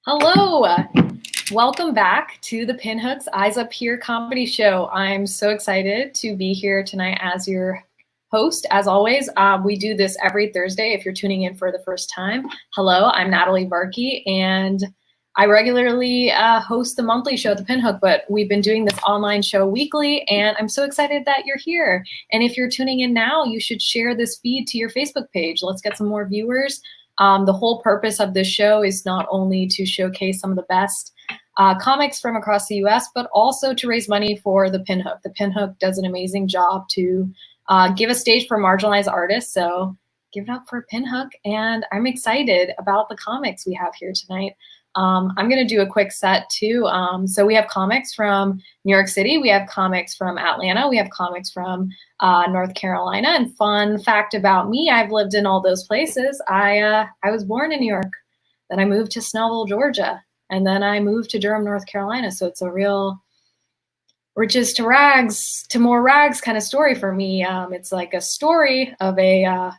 Hello, welcome back to the Pinhook's Eyes Up Here comedy show. I'm so excited to be here tonight as your host. As always, we do this every Thursday if you're tuning in for the first time. Hello, I'm Natalie Varkey, and I regularly host the monthly show, The Pinhook, but we've been doing this online show weekly, and I'm so excited that you're here. And if you're tuning in now, you should share this feed to your Facebook page. Let's get some more viewers. The whole purpose of this show is not only to showcase some of the best comics from across the US, but also to raise money for the Pinhook. The Pinhook does an amazing job to give a stage for marginalized artists. So give it up for Pinhook. And I'm excited about the comics we have here tonight. I'm going to do a quick set too. So we have comics from New York City. We have comics from Atlanta. We have comics from North Carolina. And fun fact about me, I've lived in all those places. I was born in New York. Then I moved to Snellville, Georgia. And then I moved to Durham, North Carolina. So it's a real riches to rags to more rags kind of story for me. It's like a story of a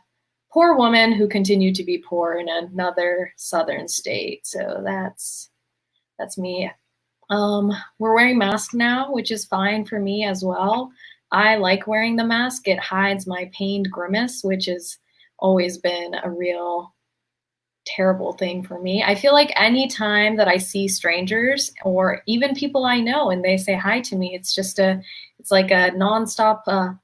poor woman who continued to be poor in another southern state. So that's me. We're wearing masks now, which is fine for me as well. I like wearing the mask. It hides my pained grimace, which has always been a real terrible thing for me. I feel like any time that I see strangers or even people I know and they say hi to me, it's like a nonstop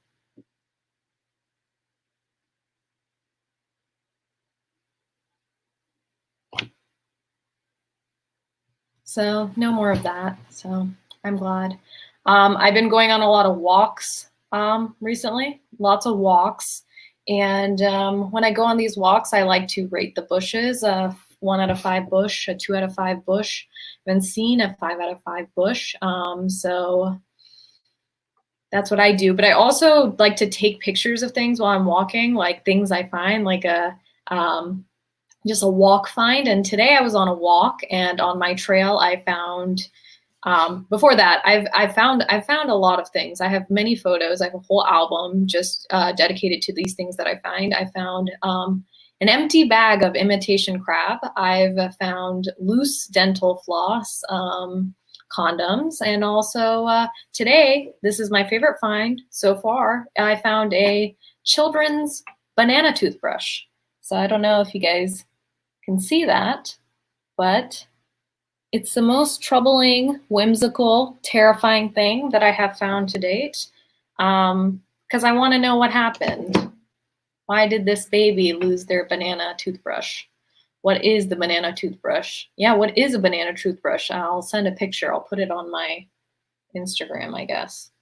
so no more of that. So I'm glad. I've been going on a lot of walks recently, lots of walks. And when I go on these walks, I like to rate the bushes, 1 out of 5 bush, a 2 out of 5 bush. I've been seen a 5 out of 5 bush. So that's what I do. But I also like to take pictures of things while I'm walking, like things I find, like just a walk find. And today I was on a walk, and on my trail I found, before that, I've found a lot of things. I have many photos. I have a whole album just dedicated to these things that I find. I found an empty bag of imitation crab. I've found loose dental floss, condoms, and also today, this is my favorite find so far, I found a children's banana toothbrush. So I don't know if you guys can see that, but it's the most troubling, whimsical, terrifying thing that I have found to date, because I want to know what happened. Why did this baby lose their banana toothbrush? What is the banana toothbrush? Yeah, what is a banana toothbrush? I'll send a picture. I'll put it on my Instagram, I guess.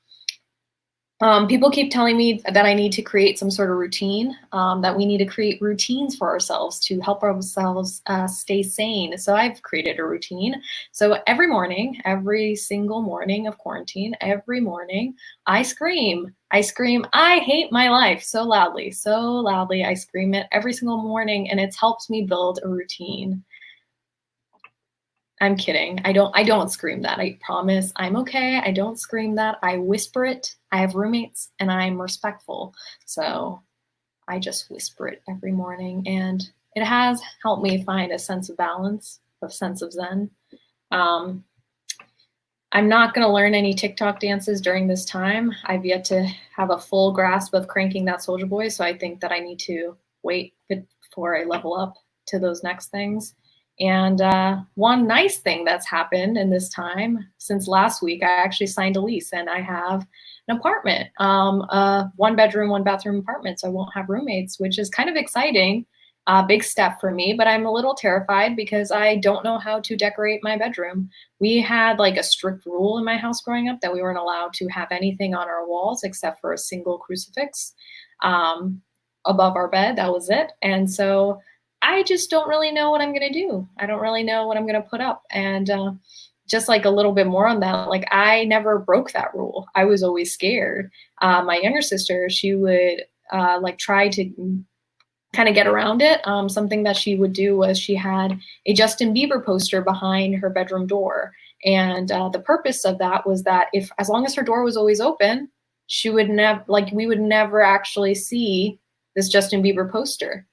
People keep telling me that I need to create some sort of routine, that we need to create routines for ourselves to help ourselves stay sane. So I've created a routine. So every morning, every single morning of quarantine, every morning, I scream. I hate my life so loudly, I scream it every single morning, and it's helped me build a routine. I'm kidding. I don't scream that. I promise. I'm okay. I don't scream that. I whisper it. I have roommates and I'm respectful. So I just whisper it every morning, and it has helped me find a sense of balance, a sense of zen. I'm not going to learn any TikTok dances during this time. I've yet to have a full grasp of cranking that Soldier Boy. So I think that I need to wait before I level up to those next things. And one nice thing that's happened in this time, since last week, I actually signed a lease and I have an apartment, a 1-bedroom, 1-bathroom apartment. So I won't have roommates, which is kind of exciting, big step for me, but I'm a little terrified because I don't know how to decorate my bedroom. We had like a strict rule in my house growing up that we weren't allowed to have anything on our walls except for a single crucifix above our bed. That was it. And so I just don't really know what I'm going to do. I don't really know what I'm going to put up. And just like a little bit more on that, like I never broke that rule. I was always scared. My younger sister, she would like try to kind of get around it. Something that she would do was she had a Justin Bieber poster behind her bedroom door. And the purpose of that was that as long as her door was always open, we would never actually see this Justin Bieber poster.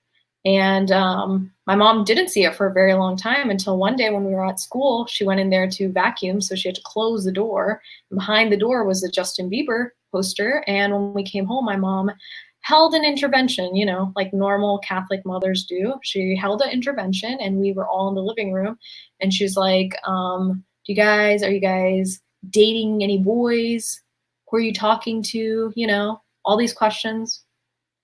And my mom didn't see it for a very long time until one day when we were at school, she went in there to vacuum. So she had to close the door. And behind the door was the Justin Bieber poster. And when we came home, my mom held an intervention, you know, like normal Catholic mothers do. She held an intervention and we were all in the living room. And she's like, are you guys dating any boys? Who are you talking to? You know, all these questions.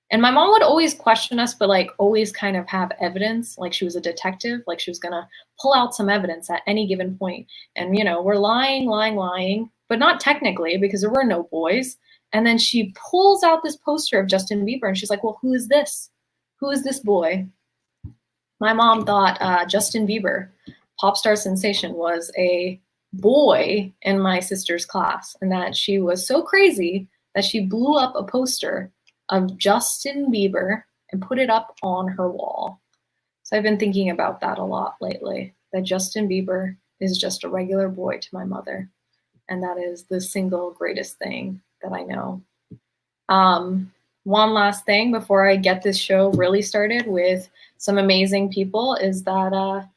And my mom would always question us, but like always kind of have evidence, like she was a detective, like she was gonna pull out some evidence at any given point. And, you know, we're lying, but not technically because there were no boys. And then she pulls out this poster of Justin Bieber and she's like, well, who is this? Who is this boy? My mom thought Justin Bieber, pop star sensation, was a boy in my sister's class and that she was so crazy that she blew up a poster of Justin Bieber and put it up on her wall. So I've been thinking about that a lot lately, that Justin Bieber is just a regular boy to my mother. And that is the single greatest thing that I know. One last thing before I get this show really started with some amazing people is that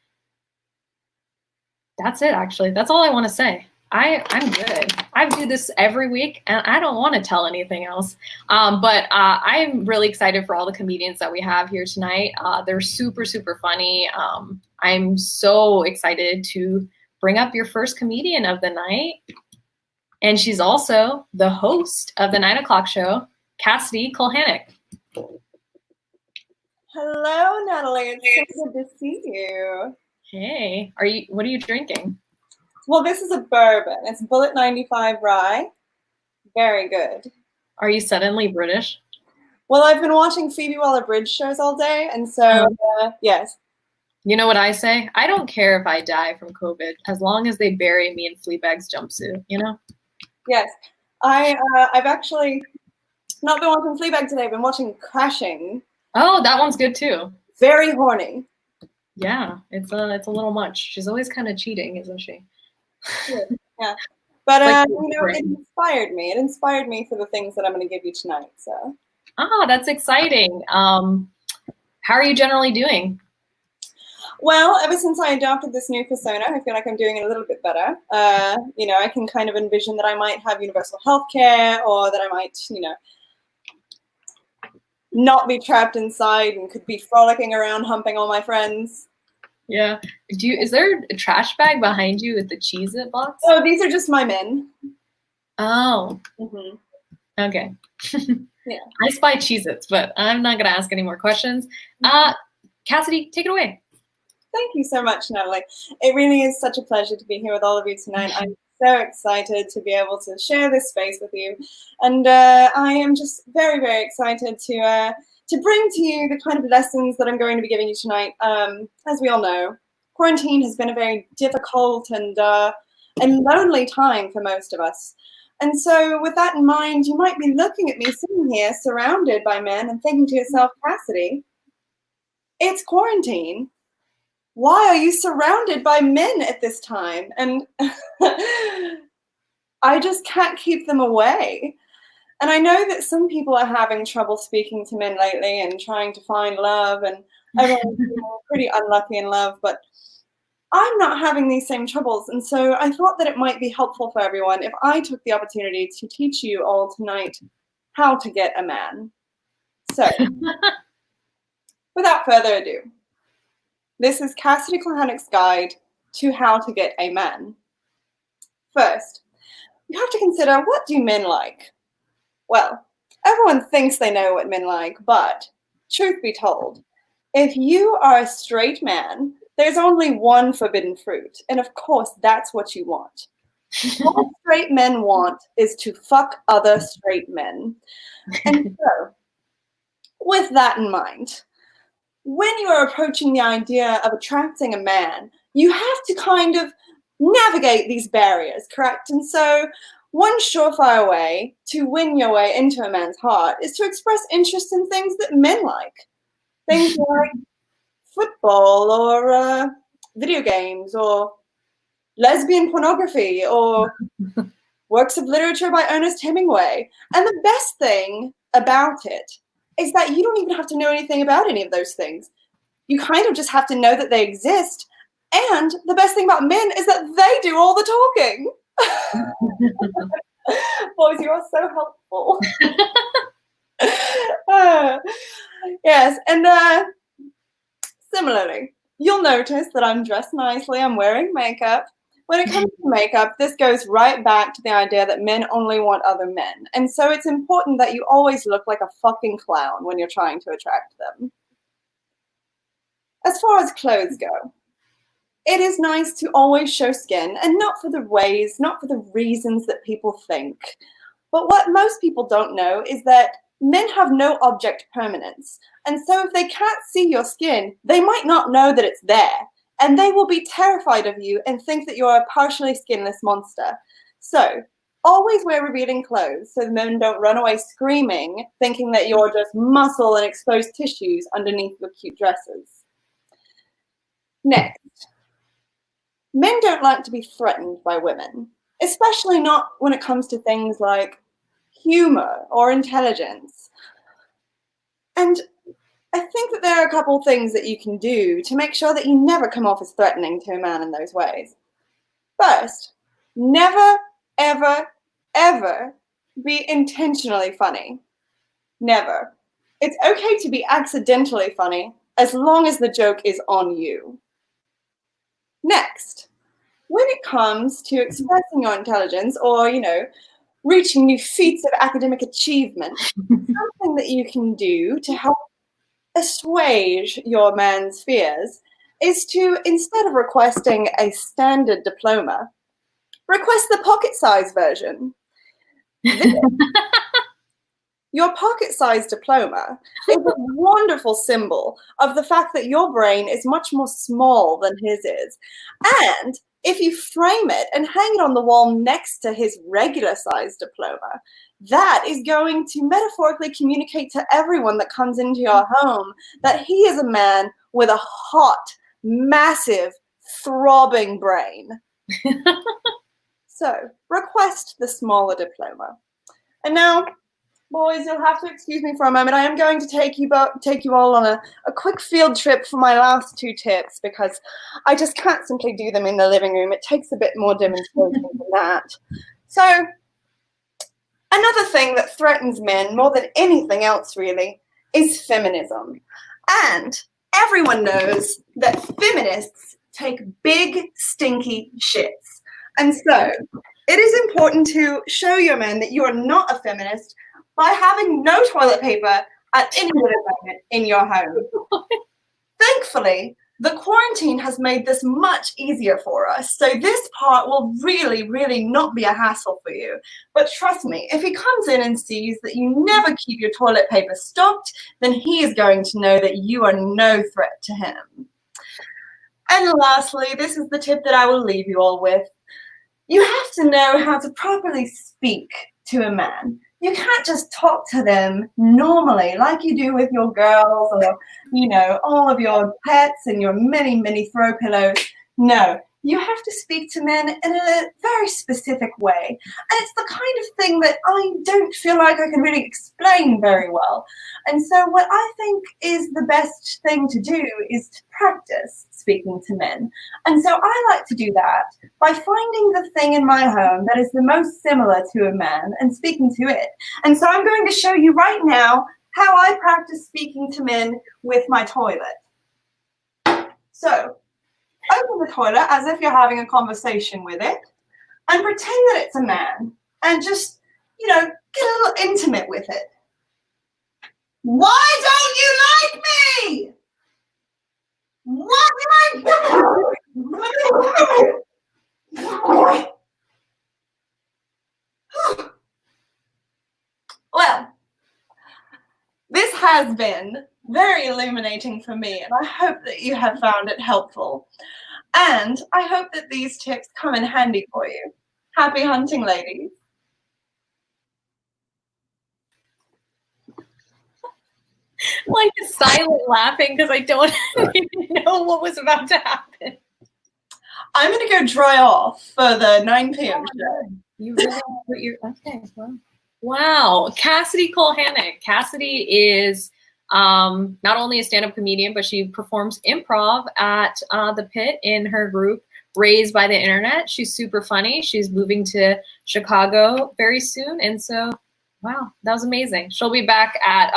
that's it, actually. That's all I want to say. I'm good. I do this every week, and I don't want to tell anything else. But I'm really excited for all the comedians that we have here tonight. They're super, super funny. I'm so excited to bring up your first comedian of the night. And she's also the host of the 9 o'clock show, Cassidy Kulhanek. Hello, Natalie. It's so good to see you. Hey, what are you drinking? Well, this is a bourbon. It's Bullet 95 Rye. Very good. Are you suddenly British? Well, I've been watching Phoebe Waller-Bridge shows all day, and so, yes. You know what I say? I don't care if I die from COVID, as long as they bury me in Fleabag's jumpsuit, you know? Yes. I've actually not been watching Fleabag today. I've been watching Crashing. Oh, that one's good too. Very horny. Yeah, it's a little much. She's always kind of cheating, isn't she? Yeah. But, like, you know, it inspired me. It inspired me for the things that I'm going to give you tonight. So. Ah, that's exciting. How are you generally doing? Well, ever since I adopted this new persona, I feel like I'm doing it a little bit better. You know, I can kind of envision that I might have universal health care, or that I might, you know, not be trapped inside and could be frolicking around humping all my friends. Yeah. Is there a trash bag behind you with the Cheez-It box? Oh, these are just my men. Oh. Mm-hmm. Okay. Yeah. I spy Cheez-Its, but I'm not going to ask any more questions. Cassidy, take it away. Thank you so much, Natalie. It really is such a pleasure to be here with all of you tonight. I'm so excited to be able to share this space with you. And I am just very, very excited to bring to you the kind of lessons that I'm going to be giving you tonight. As we all know, quarantine has been a very difficult and lonely time for most of us. And so with that in mind, you might be looking at me sitting here surrounded by men and thinking to yourself, Cassidy, it's quarantine. Why are you surrounded by men at this time? And I just can't keep them away. And I know that some people are having trouble speaking to men lately and trying to find love, and everyone's pretty unlucky in love, but I'm not having these same troubles. And so I thought that it might be helpful for everyone if I took the opportunity to teach you all tonight how to get a man. So without further ado, this is Cassidy Kulhanek's guide to how to get a man. First, you have to consider, what do men like? Well, everyone thinks they know what men like, but truth be told, if you are a straight man, there's only one forbidden fruit, and of course, that's what you want. What straight men want is to fuck other straight men. And so, with that in mind, when you are approaching the idea of attracting a man, you have to kind of navigate these barriers, correct? And so one surefire way to win your way into a man's heart is to express interest in things that men like. Things like football or video games or lesbian pornography or works of literature by Ernest Hemingway. And the best thing about it is that you don't even have to know anything about any of those things. You kind of just have to know that they exist. And the best thing about men is that they do all the talking. Boys, you are so helpful. Yes, and similarly, you'll notice that I'm dressed nicely, I'm wearing makeup. When it comes to makeup, this goes right back to the idea that men only want other men. And so it's important that you always look like a fucking clown when you're trying to attract them. As far as clothes go, it is nice to always show skin, and not for the ways, not for the reasons that people think. But what most people don't know is that men have no object permanence. And so if they can't see your skin, they might not know that it's there. And they will be terrified of you and think that you're a partially skinless monster. So always wear revealing clothes so the men don't run away screaming, thinking that you're just muscle and exposed tissues underneath your cute dresses. Next, men don't like to be threatened by women, especially not when it comes to things like humor or intelligence. And I think that there are a couple things that you can do to make sure that you never come off as threatening to a man in those ways. First, never, ever, ever be intentionally funny. Never. It's okay to be accidentally funny as long as the joke is on you. Next, when it comes to expressing your intelligence or, reaching new feats of academic achievement, something that you can do to help assuage your man's fears is to, instead of requesting a standard diploma, request the pocket-sized version. Your pocket-sized diploma is a wonderful symbol of the fact that your brain is much more small than his is. And if you frame it and hang it on the wall next to his regular-sized diploma, that is going to metaphorically communicate to everyone that comes into your home that he is a man with a hot, massive, throbbing brain. So, request the smaller diploma. And now, boys, you'll have to excuse me for a moment. I am going to take you all on a quick field trip for my last two tips because I just can't simply do them in the living room. It takes a bit more demonstration than that. So, another thing that threatens men more than anything else, really, is feminism. And everyone knows that feminists take big, stinky shits. And so, it is important to show your men that you are not a feminist by having no toilet paper at any given moment in your home. Thankfully, the quarantine has made this much easier for us, so this part will really, really not be a hassle for you. But trust me, if he comes in and sees that you never keep your toilet paper stocked, then he is going to know that you are no threat to him. And lastly, this is the tip that I will leave you all with. You have to know how to properly speak to a man. You can't just talk to them normally like you do with your girls or, all of your pets and your many, many throw pillows. No, you have to speak to men in a very specific way. And it's the kind of thing that I don't feel like I can really explain very well. And so what I think is the best thing to do is to practice speaking to men. And so I like to do that by finding the thing in my home that is the most similar to a man and speaking to it. And so I'm going to show you right now how I practice speaking to men with my toilet. So open the toilet as if you're having a conversation with it and pretend that it's a man and just, get a little intimate with it. Why don't you like me? What did I do? Well, this has been very illuminating for me, and I hope that you have found it helpful. And I hope that these tips come in handy for you. Happy hunting, ladies. Like silent laughing because I don't even know what was about to happen. I'm going to go dry off for the 9 p.m. show. You really put your okay. Well. Wow, Cassidy Colhannock. Cassidy is not only a stand-up comedian, but she performs improv at the Pit in her group Raised by the Internet. She's super funny. She's moving to Chicago very soon, and so wow, that was amazing. She'll be back at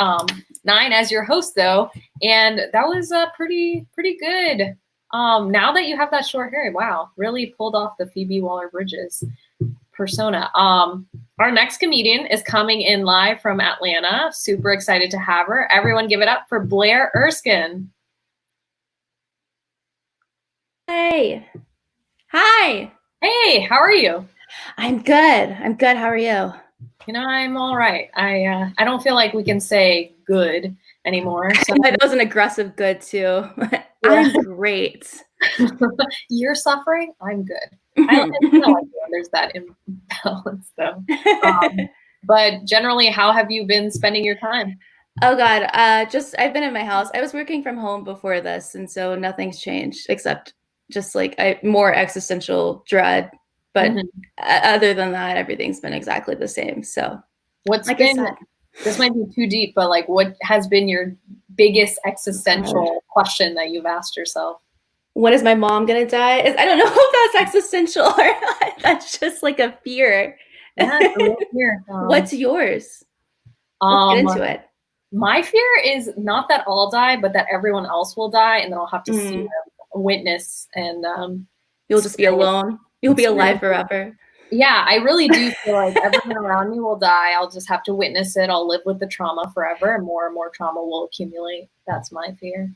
9 as your host, though, and that was pretty good. Now that you have that short hair, wow, really pulled off the Phoebe Waller-Bridges persona. Our next comedian is coming in live from Atlanta. Super excited to have her. Everyone give it up for Blair Erskine. Hey. Hi. Hey, how are you? I'm good. How are you? I'm all right. I don't feel like we can say good anymore. So that was an aggressive good too. Yeah. I'm great. You're suffering? I'm good. I don't like when there's that imbalance though. But generally, how have you been spending your time? Oh God, I've been in my house. I was working from home before this, and so nothing's changed except just like more existential dread. But other than that, everything's been exactly the same. So what's like been, this might be too deep, but like what has been your biggest existential question that you've asked yourself? When is my mom gonna die? I don't know if that's existential or not. That's just like a fear. Yeah, it's a real fear. What's yours? Let's get into it. My fear is not that I'll die, but that everyone else will die, and then I'll have to see them, witness, and you'll just be alone. You'll be alive forever. Yeah, I really do feel like everyone around me will die. I'll just have to witness it. I'll live with the trauma forever, and more trauma will accumulate. That's my fear.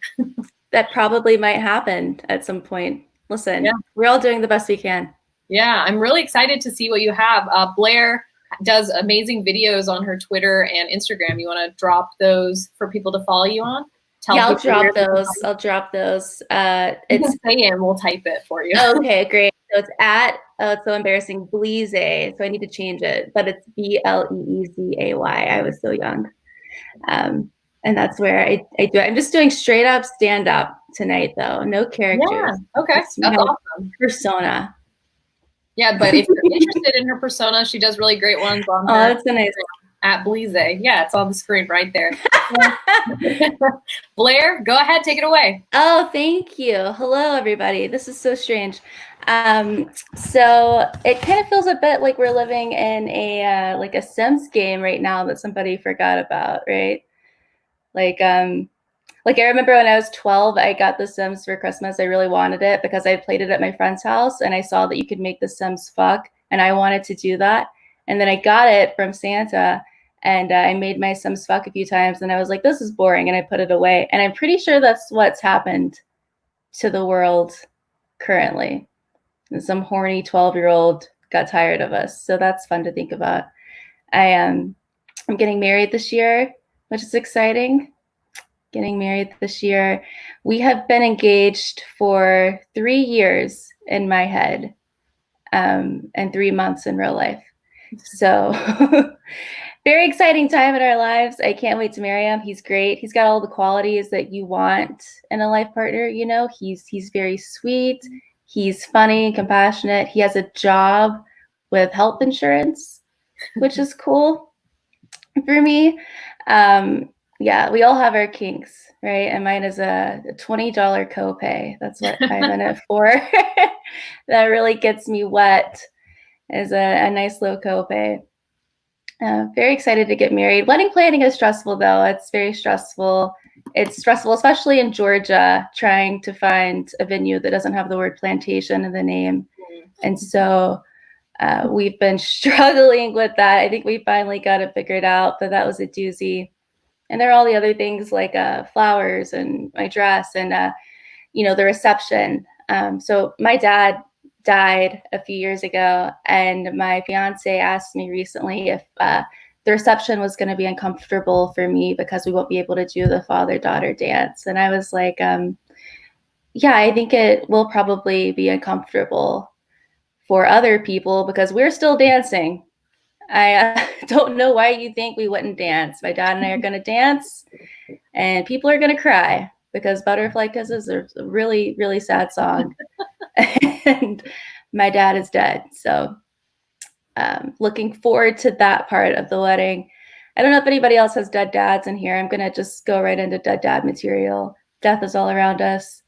That probably might happen at some point. Listen, we're all doing the best we can. Yeah, I'm really excited to see what you have. Blair does amazing videos on her Twitter and Instagram. You want to drop those for people to follow you on? I'll drop those. It's say it and we'll type it for you. Okay, great. So it's at, it's so embarrassing, Bleeze. So I need to change it, but it's Bleezay. I was so young. And that's where I do it. I'm just doing straight up stand up tonight, though. No characters. Yeah. Okay. That's awesome. Persona. Yeah, but if you're interested in her persona, she does really great ones on her. That's so nice. At Bleeze. Yeah, it's on the screen right there. Blair, go ahead, take it away. Oh, thank you. Hello, everybody. This is so strange. So it kind of feels a bit like we're living in a like a Sims game right now that somebody forgot about, right? Like I remember when I was 12, I got The Sims for Christmas. I really wanted it because I played it at my friend's house and I saw that you could make the Sims fuck, and I wanted to do that. And then I got it from Santa, and I made my Sims fuck a few times, and I was like, this is boring, and I put it away. And I'm pretty sure that's what's happened to the world currently. And some horny 12-year-old got tired of us. So that's fun to think about. I'm getting married this year, which is exciting. Getting married this year. We have been engaged for 3 years in my head, and 3 months in real life. So very exciting time in our lives. I can't wait to marry him. He's great. He's got all the qualities that you want in a life partner. You know, he's very sweet. He's funny, compassionate. He has a job with health insurance, which is cool for me. Yeah, we all have our kinks, right? And mine is a $20 copay. That's what I'm in it for. That really gets me wet, is a nice low copay. Very excited to get married. Wedding planning is stressful, though. It's very stressful. It's stressful, especially in Georgia, trying to find a venue that doesn't have the word plantation in the name. And so we've been struggling with that. I think we finally got it figured out, but that was a doozy. And there are all the other things like flowers and my dress and, the reception. So my dad died a few years ago, and my fiance asked me recently if the reception was going to be uncomfortable for me because we won't be able to do the father-daughter dance. And I was like, yeah, I think it will probably be uncomfortable for other people because we're still dancing. I don't know why you think we wouldn't dance. My dad and I are going to dance, and people are going to cry because Butterfly Kisses are a really, really sad song. And my dad is dead. So looking forward to that part of the wedding. I don't know if anybody else has dead dads in here. I'm gonna just go right into dead dad material. Death is all around us.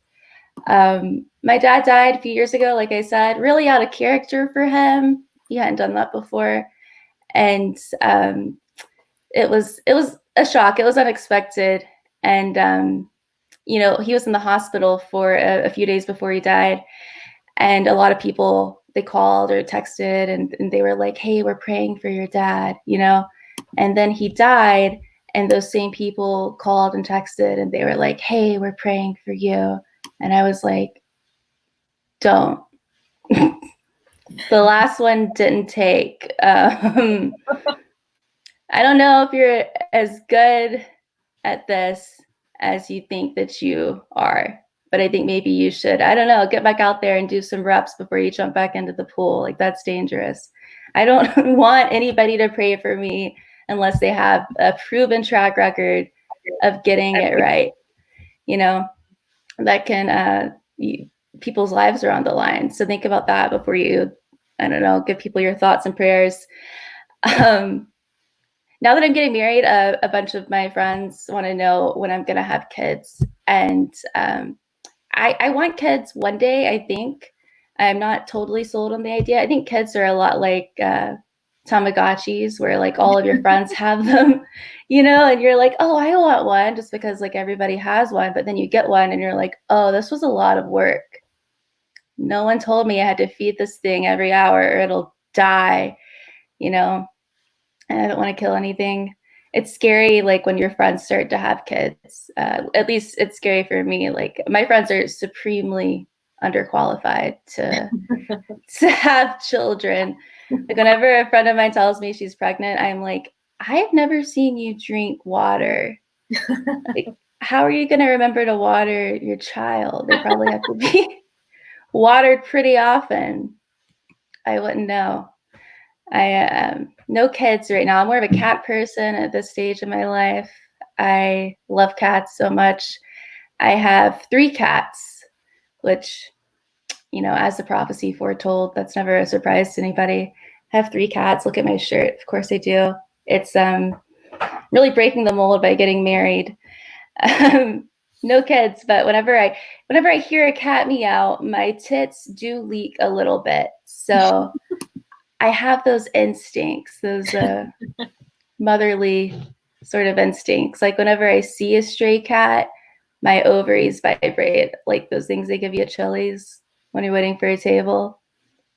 My dad died a few years ago, like I said, really out of character for him. He hadn't done that before. And it was a shock. It was unexpected. And he was in the hospital for a few days before he died. And a lot of people, they called or texted and they were like, hey, we're praying for your dad, And then he died, and those same people called and texted and they were like, hey, we're praying for you. And I was like, don't. The last one didn't take. I don't know if you're as good at this as you think that you are, but I think maybe you should, I don't know, get back out there and do some reps before you jump back into the pool. Like, that's dangerous. I don't want anybody to pray for me unless they have a proven track record of getting it right. That can, people's lives are on the line. So think about that before you, I don't know, give people your thoughts and prayers. Now that I'm getting married, a bunch of my friends want to know when I'm going to have kids. And I want kids one day, I think. I'm not totally sold on the idea. I think kids are a lot like Tamagotchis, where like all of your friends have them, and you're like, oh, I want one, just because like everybody has one. But then you get one and you're like, oh, this was a lot of work. No one told me I had to feed this thing every hour or it'll die, and I don't want to kill anything. It's scary, like when your friends start to have kids. At least it's scary for me. Like, my friends are supremely underqualified to have children. Like, whenever a friend of mine tells me she's pregnant, I'm like, I've never seen you drink water. Like, how are you going to remember to water your child? They probably have to be watered pretty often. I wouldn't know. I no kids right now. I'm more of a cat person at this stage of my life. I love cats so much. I have 3 cats, which, as the prophecy foretold, that's never a surprise to anybody. I have 3 cats. Look at my shirt. Of course I do. It's really breaking the mold by getting married. No kids, but whenever I hear a cat meow, my tits do leak a little bit. So I have those instincts, those motherly sort of instincts. Like, whenever I see a stray cat, my ovaries vibrate, like those things they give you at Chili's when you're waiting for a table.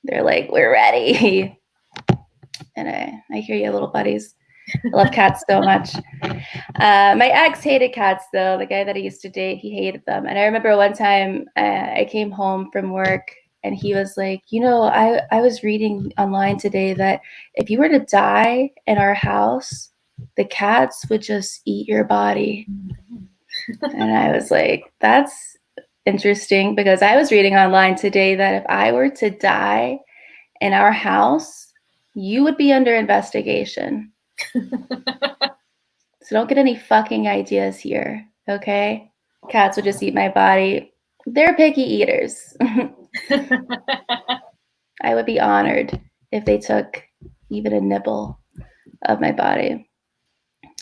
They're like, we're ready. And I hear you, little buddies. I love cats so much. My ex hated cats, though. The guy that I used to date, he hated them. And I remember one time I came home from work and he was like, I was reading online today that if you were to die in our house, the cats would just eat your body. And I was like, that's interesting, because I was reading online today that if I were to die in our house, you would be under investigation. So don't get any fucking ideas here, okay? Cats would just eat my body. They're picky eaters. I would be honored if they took even a nibble of my body.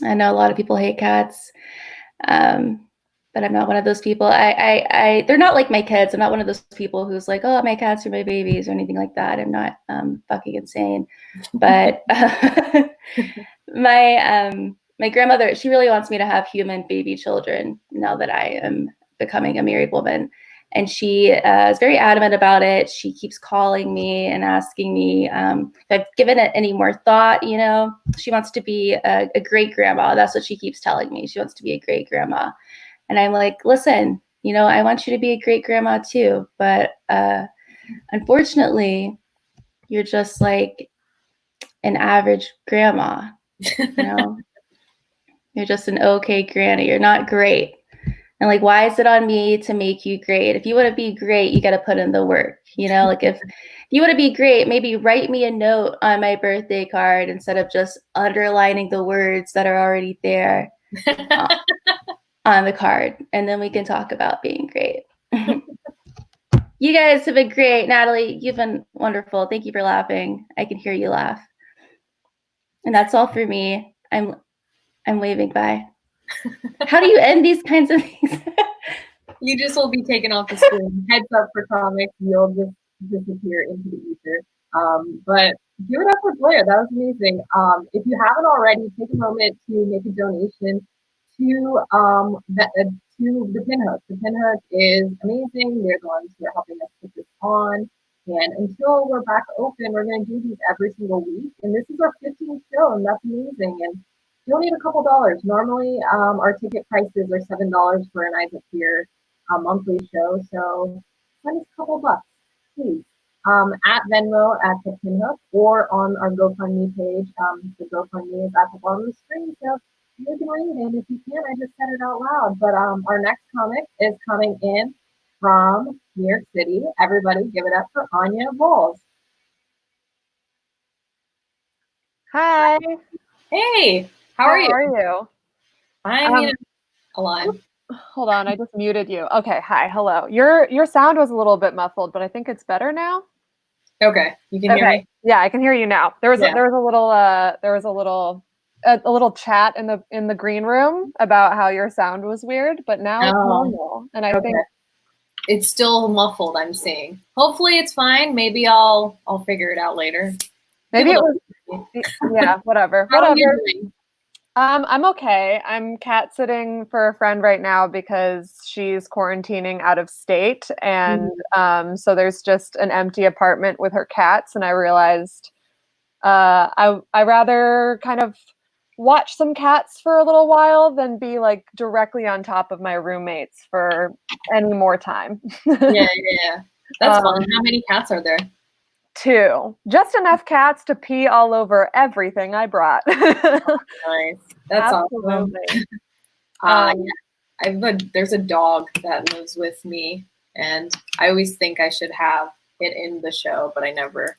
I know a lot of people hate cats, but I'm not one of those people. They're not like my kids. I'm not one of those people who's like, oh, my cats are my babies or anything like that. I'm not fucking insane. But my grandmother, she really wants me to have human baby children now that I am becoming a married woman. And she is very adamant about it. She keeps calling me and asking me if I've given it any more thought. She wants to be a great grandma. That's what she keeps telling me. She wants to be a great grandma. And I'm like, listen, I want you to be a great grandma too. But unfortunately, you're just like an average grandma. You're just an okay granny. You're not great. And like, why is it on me to make you great? If you want to be great, you got to put in the work. Like, if you want to be great, maybe write me a note on my birthday card instead of just underlining the words that are already there on the card. And then we can talk about being great. You guys have been great. Natalie, you've been wonderful. Thank you for laughing. I can hear you laugh. And that's all for me. I'm waving bye. How do you end these kinds of things? You just will be taken off the screen. Heads up for comics, you'll just disappear into the ether. But give it up for Blair. That was amazing. If you haven't already, take a moment to make a donation to the Pinhook. The Pinhook is amazing. They're the ones who are helping us put this on. And until we're back open, we're going to do these every single week. And this is our 15th show, and that's amazing. And donate a couple dollars. Normally, our ticket prices are $7 for an Isaac Here monthly show. So send us a couple bucks, please. At Venmo at the Pinhook or on our GoFundMe page. The GoFundMe is at the bottom of the screen. So you can read it. If you can't, I just said it out loud. But our next comic is coming in from New York City. Everybody give it up for Anya Bowles. Hi. Hey, how are you? How are you? I'm alive. Hold on, I just muted you. Okay, hi, hello. Your sound was a little bit muffled, but I think it's better now. Okay, you can hear me? Yeah, I can hear you now. There was a little chat in the green room about how your sound was weird, but now it's normal. And I think it's still muffled, I'm seeing. Hopefully it's fine. Maybe I'll figure it out later. Maybe it was yeah, whatever. How are you doing? I'm okay. I'm cat sitting for a friend right now because she's quarantining out of state, and so there's just an empty apartment with her cats, and I realized I rather kind of watch some cats for a little while than be like directly on top of my roommates for any more time. Yeah. That's fun. How many cats are there? 2. Just enough cats to pee all over everything I brought. Nice. That's absolutely awesome. There's a dog that lives with me, and I always think I should have it in the show, but I never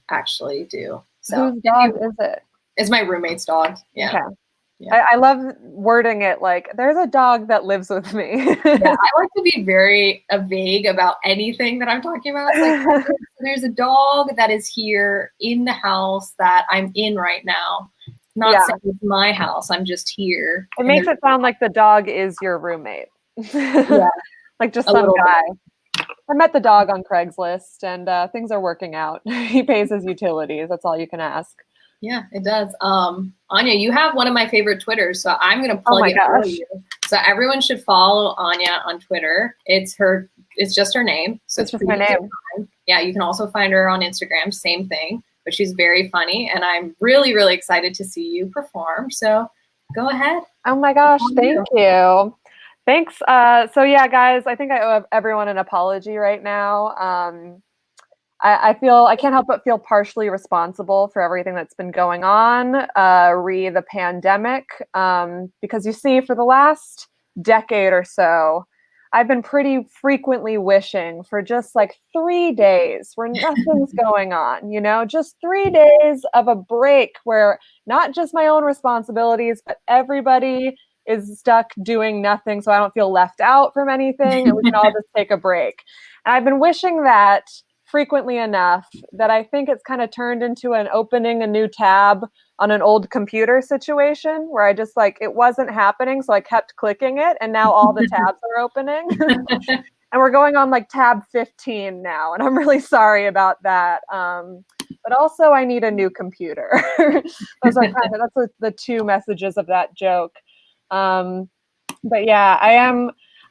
actually do. So whose dog is it? It's my roommate's dog. Yeah. Okay. Yeah. I love wording it like there's a dog that lives with me. Yeah, I like to be very vague about anything that I'm talking about. It's like there's a dog that is here in the house that I'm in right now. Not saying it's my house. I'm just here. It makes it sound like the dog is your roommate. Yeah. Like just some guy. I met the dog on Craigslist, and things are working out. He pays his utilities. That's all you can ask. Yeah, it does. Anya, you have one of my favorite Twitters, so I'm going to plug it for you. So everyone should follow Anya on Twitter. It's just her name. So it's just her name. Yeah, you can also find her on Instagram, same thing. But she's very funny, and I'm really, really excited to see you perform. So go ahead. Oh my gosh, thank you. Thanks. So yeah, guys, I think I owe everyone an apology right now. I can't help but feel partially responsible for everything that's been going on, the pandemic, because you see, for the last decade or so, I've been pretty frequently wishing for just like 3 days where nothing's going on, just 3 days of a break where not just my own responsibilities, but everybody is stuck doing nothing, so I don't feel left out from anything, and we can all just take a break. And I've been wishing that frequently enough that I think it's kind of turned into an opening a new tab on an old computer situation where I just it wasn't happening. So I kept clicking it, and now all the tabs are opening. And we're going on tab 15 now. And I'm really sorry about that. But also I need a new computer. That's the 2 messages of that joke. But yeah,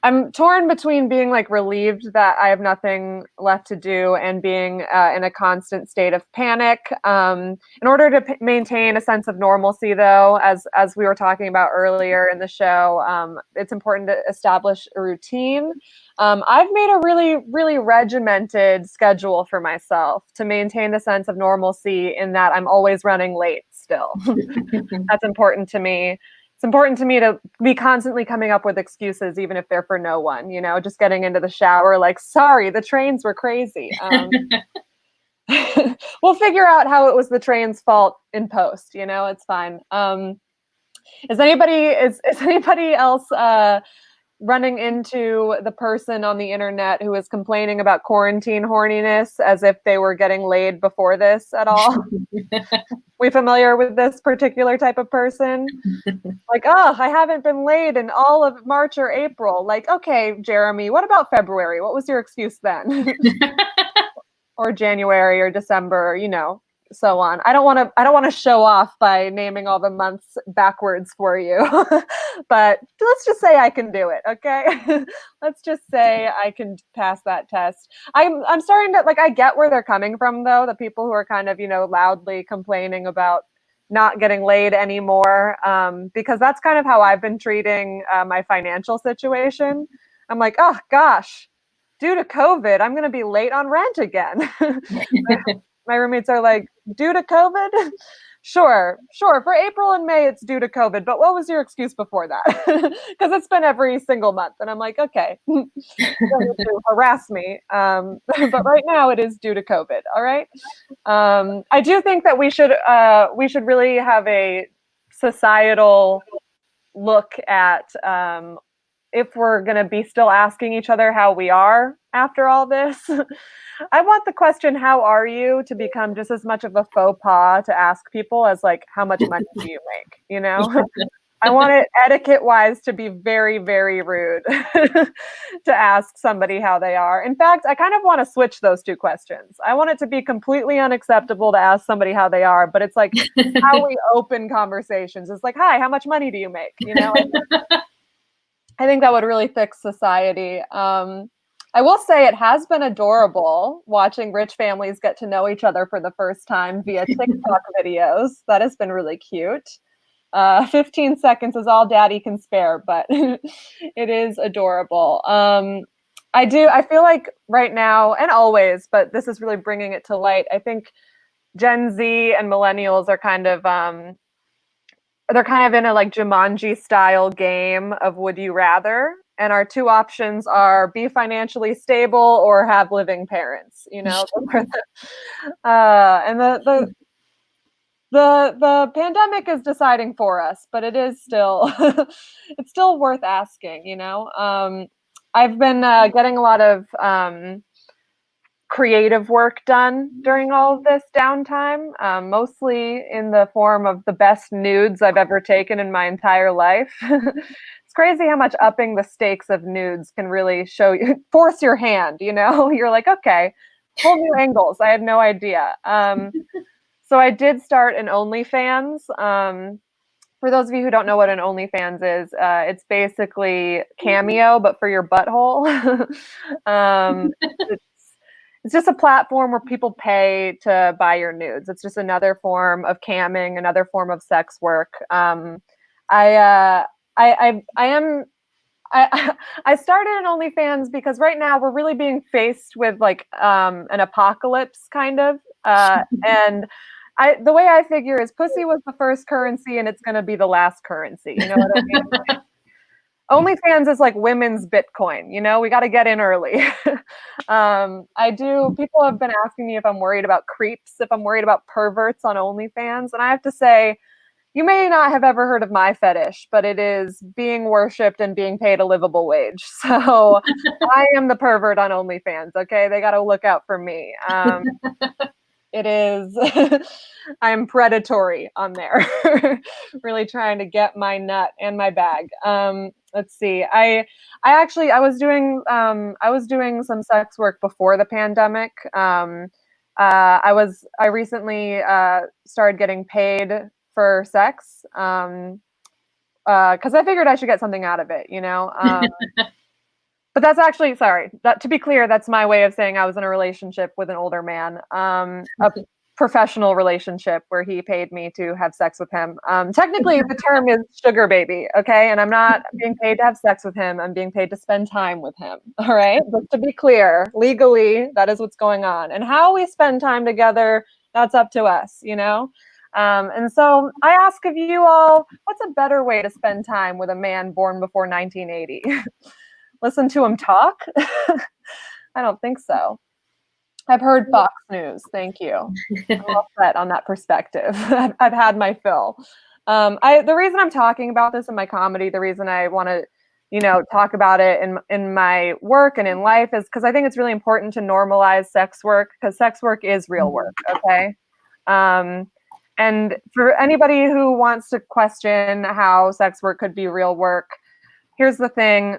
I'm torn between being relieved that I have nothing left to do and being in a constant state of panic. In order to maintain a sense of normalcy, though, as we were talking about earlier in the show, it's important to establish a routine. I've made a really, really regimented schedule for myself to maintain the sense of normalcy in that I'm always running late still. That's important to me. It's important to me to be constantly coming up with excuses, even if they're for no one, just getting into the shower sorry, the trains were crazy. We'll figure out how it was the train's fault in post, it's fine. Is anybody else running into the person on the internet who is complaining about quarantine horniness as if they were getting laid before this at all. We familiar with this particular type of person? Like, oh, I haven't been laid in all of March or April. Like, okay, Jeremy, what about February? What was your excuse then? Or January or December, you know, so on. I don't want to show off by naming all the months backwards for you. But let's just say I can do it, okay? Let's just say I can pass that test. I'm starting to, like, I get where they're coming from though, the people who are kind of, you know, loudly complaining about not getting laid anymore, because that's kind of how I've been treating my financial situation. I'm like, oh gosh, due to COVID, I'm going to be late on rent again. My roommates are like, due to COVID? Sure. For April and May, it's due to COVID. But what was your excuse before that? Because it's been every single month. And I'm like, okay, you don't need to harass me. But right now it is due to COVID. All right. I do think that we should really have a societal look at if we're going to be still asking each other how we are after all this. I want the question, how are you, to become just as much of a faux pas to ask people as like, how much money do you make? You know, I want it etiquette wise to be very, very rude to ask somebody how they are. In fact, I kind of want to switch those two questions. I want it to be completely unacceptable to ask somebody how they are, but it's like how we open conversations. It's like, hi, how much money do you make? You know, I think that would really fix society. I will say it has been adorable watching rich families get to know each other for the first time via TikTok videos. That has been really cute. 15 seconds is all daddy can spare, but it is adorable. I feel like right now and always, but this is really bringing it to light. I think Gen Z and millennials are kind of they're kind of in a like Jumanji style game of would you rather, and our two options are be financially stable or have living parents, you know. And the pandemic is deciding for us, but it is still it's still worth asking, you know. I've been getting a lot of creative work done during all of this downtime, mostly in the form of the best nudes I've ever taken in my entire life. It's crazy how much upping the stakes of nudes can really show you, force your hand, you know? You're like, okay, whole new angles. I had no idea. So I did start an OnlyFans. For those of you who don't know what an OnlyFans is, it's basically Cameo, but for your butthole. It's just a platform where people pay to buy your nudes. It's just another form of camming, another form of sex work. I started an OnlyFans because right now we're really being faced with like an apocalypse kind of, and the way I figure is pussy was the first currency and it's going to be the last currency. You know what I mean? OnlyFans is like women's Bitcoin, you know, we got to get in early. People have been asking me if I'm worried about creeps, if I'm worried about perverts on OnlyFans. And I have to say, you may not have ever heard of my fetish, but it is being worshipped and being paid a livable wage. So I am the pervert on OnlyFans, okay? They got to look out for me. It is, I'm predatory on there, really trying to get my nut and my bag. Let's see. I was doing some sex work before the pandemic. I recently started getting paid for sex because I figured I should get something out of it, you know. But that's actually, to be clear, that's my way of saying I was in a relationship with an older man, a professional relationship where he paid me to have sex with him. Technically, the term is sugar baby, okay? And I'm not being paid to have sex with him. I'm being paid to spend time with him, all right? But to be clear, legally, that is what's going on. And how we spend time together, that's up to us, you know? And so I ask of you all, what's a better way to spend time with a man born before 1980? Listen to him talk? I don't think so. I've heard Fox News. Thank you. I'm all set on that perspective. I've had my fill. The reason I'm talking about this in my comedy, the reason I want to talk about it in my work and in life is because I think it's really important to normalize sex work, because sex work is real work. Okay. And for anybody who wants to question how sex work could be real work, here's the thing.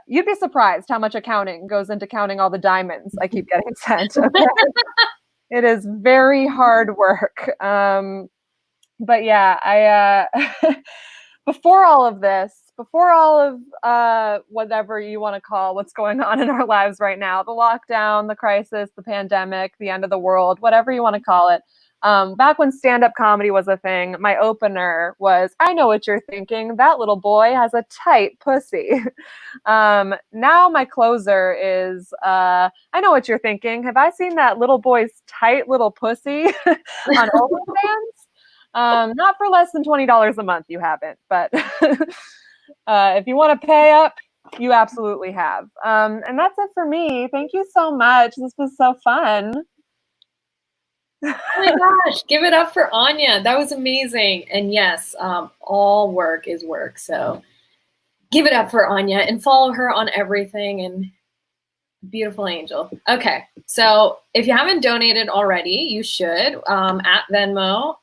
You'd be surprised how much accounting goes into counting all the diamonds I keep getting sent. Okay? It is very hard work. But yeah, before all of this, before all of whatever you want to call what's going on in our lives right now, the lockdown, the crisis, the pandemic, the end of the world, whatever you want to call it, back when stand-up comedy was a thing, my opener was, I know what you're thinking, that little boy has a tight pussy. Now my closer is, I know what you're thinking, have I seen that little boy's tight little pussy on OnlyFans? Not for less than $20 a month, you haven't, but if you want to pay up, you absolutely have. And that's it for me. Thank you so much. This was so fun. Oh my gosh, give it up for Anya. That was amazing. And yes, all work is work. So give it up for Anya and follow her on everything. And beautiful angel. Okay, so if you haven't donated already, you should at Venmo,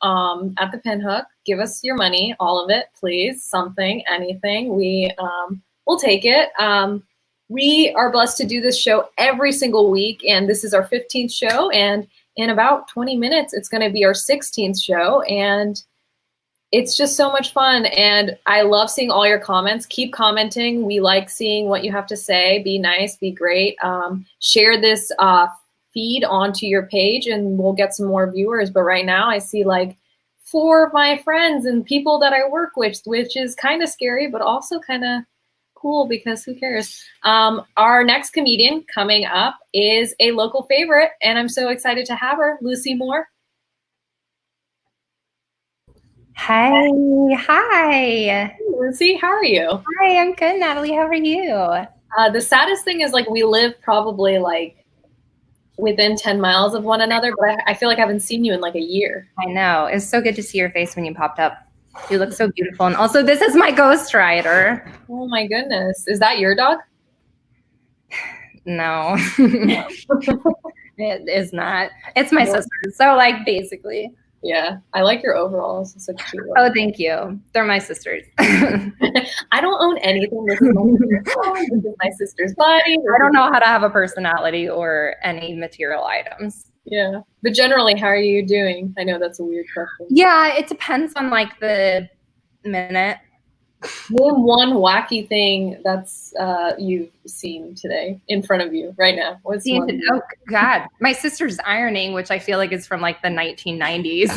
at the Pinhook. Give us your money, all of it, please. Something, anything. We'll take it. We are blessed to do this show every single week, and this is our 15th show. And in about 20 minutes, it's going to be our 16th show, and it's just so much fun. And I love seeing all your comments. Keep commenting. We like seeing what you have to say. Be nice, be great. Share this feed onto your page and we'll get some more viewers. But right now I see like 4 of my friends and people that I work with, which is kind of scary, but also kind of cool because who cares? Our next comedian coming up is a local favorite, and I'm so excited to have her, Lucy Moore. Hi. Hey, Lucy, how are you? Hi, I'm good, Natalie. How are you? The saddest thing is like we live probably like within 10 miles of one another, but I feel like I haven't seen you in like a year. I know. It's so good to see your face when you popped up. You look so beautiful. And also, this is my Ghost Rider. Oh my goodness. Is that your dog? No. It is not. It's my sister's. So, like, basically. Yeah. I like your overalls. It's so cute. Oh, thank you. They're my sister's. I don't own anything. This is my sister's dog. This is my sister's body. I don't know how to have a personality or any material items. Yeah. But generally, how are you doing? I know that's a weird question. Yeah, it depends on like the minute. Name one wacky thing that's you've seen today in front of you right now. What's one? Oh God, my sister's ironing, which I feel like is from like the 1990s.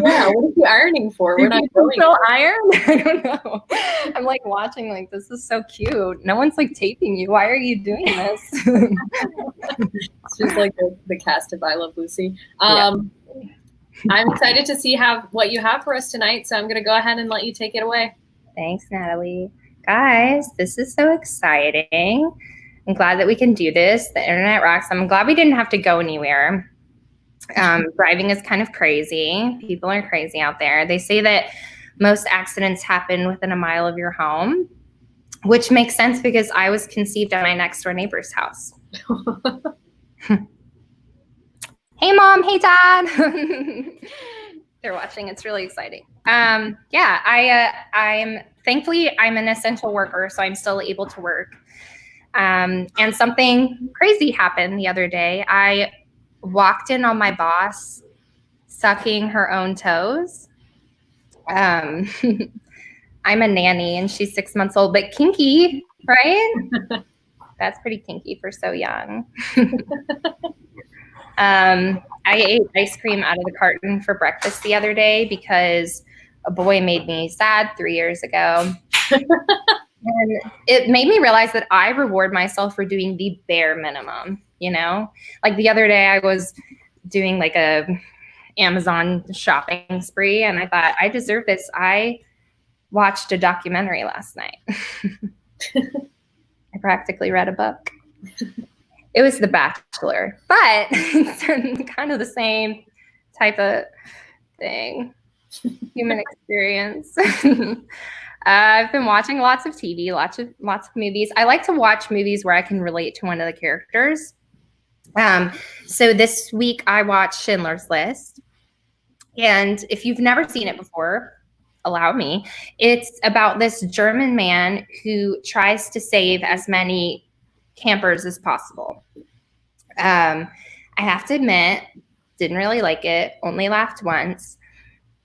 Yeah, what are you ironing for? We're not going. Still iron? I don't know. I'm like watching, like this is so cute. No one's like taping you. Why are you doing this? It's just like the cast of I Love Lucy. I'm excited to see what you have for us tonight. So I'm going to go ahead and let you take it away. Thanks, Natalie. Guys, this is so exciting. I'm glad that we can do this. The internet rocks. I'm glad we didn't have to go anywhere. Driving is kind of crazy. People are crazy out there. They say that most accidents happen within a mile of your home, which makes sense because I was conceived at my next door neighbor's house. Hey, Mom. Hey, Dad. They're watching. It's really exciting. I'm thankfully I'm an essential worker, so I'm still able to work. And something crazy happened the other day. I walked in on my boss sucking her own toes. I'm a nanny and she's 6 months old, but kinky, right? That's pretty kinky for so young. I ate ice cream out of the carton for breakfast the other day because a boy made me sad 3 years ago. And it made me realize that I reward myself for doing the bare minimum, you know? Like the other day I was doing like a Amazon shopping spree and I thought, I deserve this. I watched a documentary last night. I practically read a book. It was The Bachelor, but it's kind of the same type of thing, human experience. I've been watching lots of TV, lots of movies. I like to watch movies where I can relate to one of the characters. So this week I watched Schindler's List. And if you've never seen it before, allow me. It's about this German man who tries to save as many campers as possible. I have to admit, didn't really like it, only laughed once.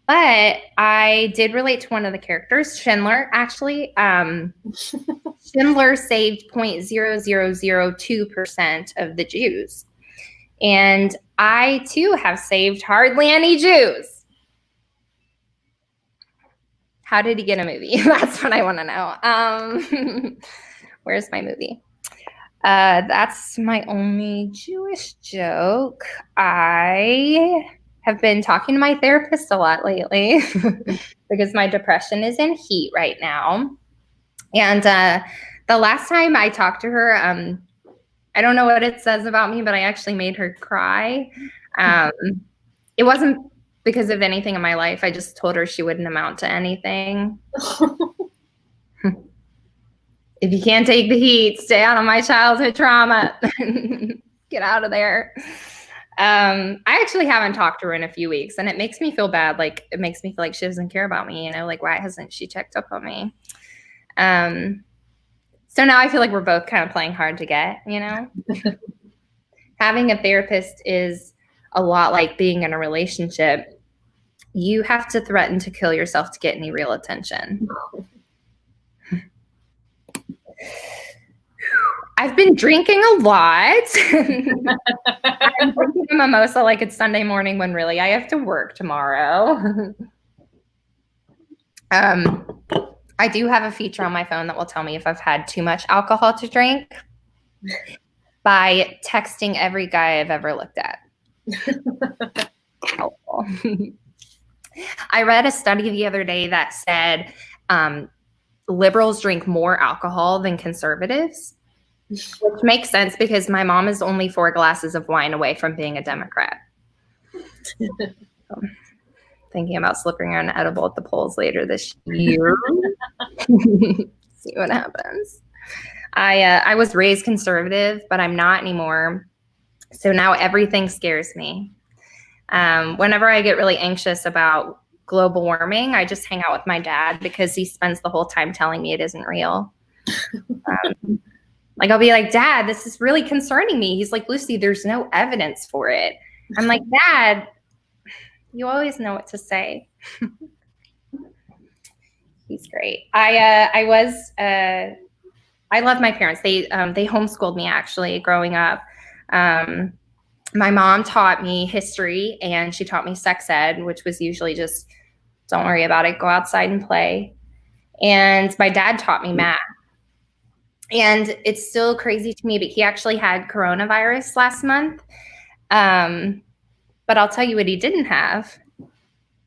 But I did relate to one of the characters, Schindler, actually. Schindler saved 0.0002% of the Jews. And I, too, have saved hardly any Jews. How did he get a movie? That's what I want to know. Where's my movie? That's my only Jewish joke. I have been talking to my therapist a lot lately because my depression is in heat right now. And the last time I talked to her, I don't know what it says about me, but I actually made her cry. It wasn't because of anything in my life. I just told her she wouldn't amount to anything. If you can't take the heat, stay out of my childhood trauma. Get out of there. I actually haven't talked to her in a few weeks, and it makes me feel bad. Like, it makes me feel like she doesn't care about me, like, why hasn't she checked up on me? So now I feel like we're both kind of playing hard to get, Having a therapist is a lot like being in a relationship. You have to threaten to kill yourself to get any real attention. I've been drinking a lot. I'm drinking a mimosa like it's Sunday morning when really I have to work tomorrow. I do have a feature on my phone that will tell me if I've had too much alcohol to drink by texting every guy I've ever looked at. Helpful. I read a study the other day that said liberals drink more alcohol than conservatives, which makes sense because my mom is only 4 glasses of wine away from being a Democrat. Thinking about slipping an edible at the polls later this year. See what happens. I was raised conservative, but I'm not anymore. So now everything scares me. Whenever I get really anxious about global warming, I just hang out with my dad because he spends the whole time telling me it isn't real. Like, I'll be like, Dad, this is really concerning me. He's like, Lucy, there's no evidence for it. I'm like, Dad, you always know what to say. He's great. I love my parents. They homeschooled me actually growing up. My mom taught me history and she taught me sex ed, which was usually just don't worry about it, go outside and play. And my dad taught me math. And it's still crazy to me, but he actually had coronavirus last month. But I'll tell you what he didn't have.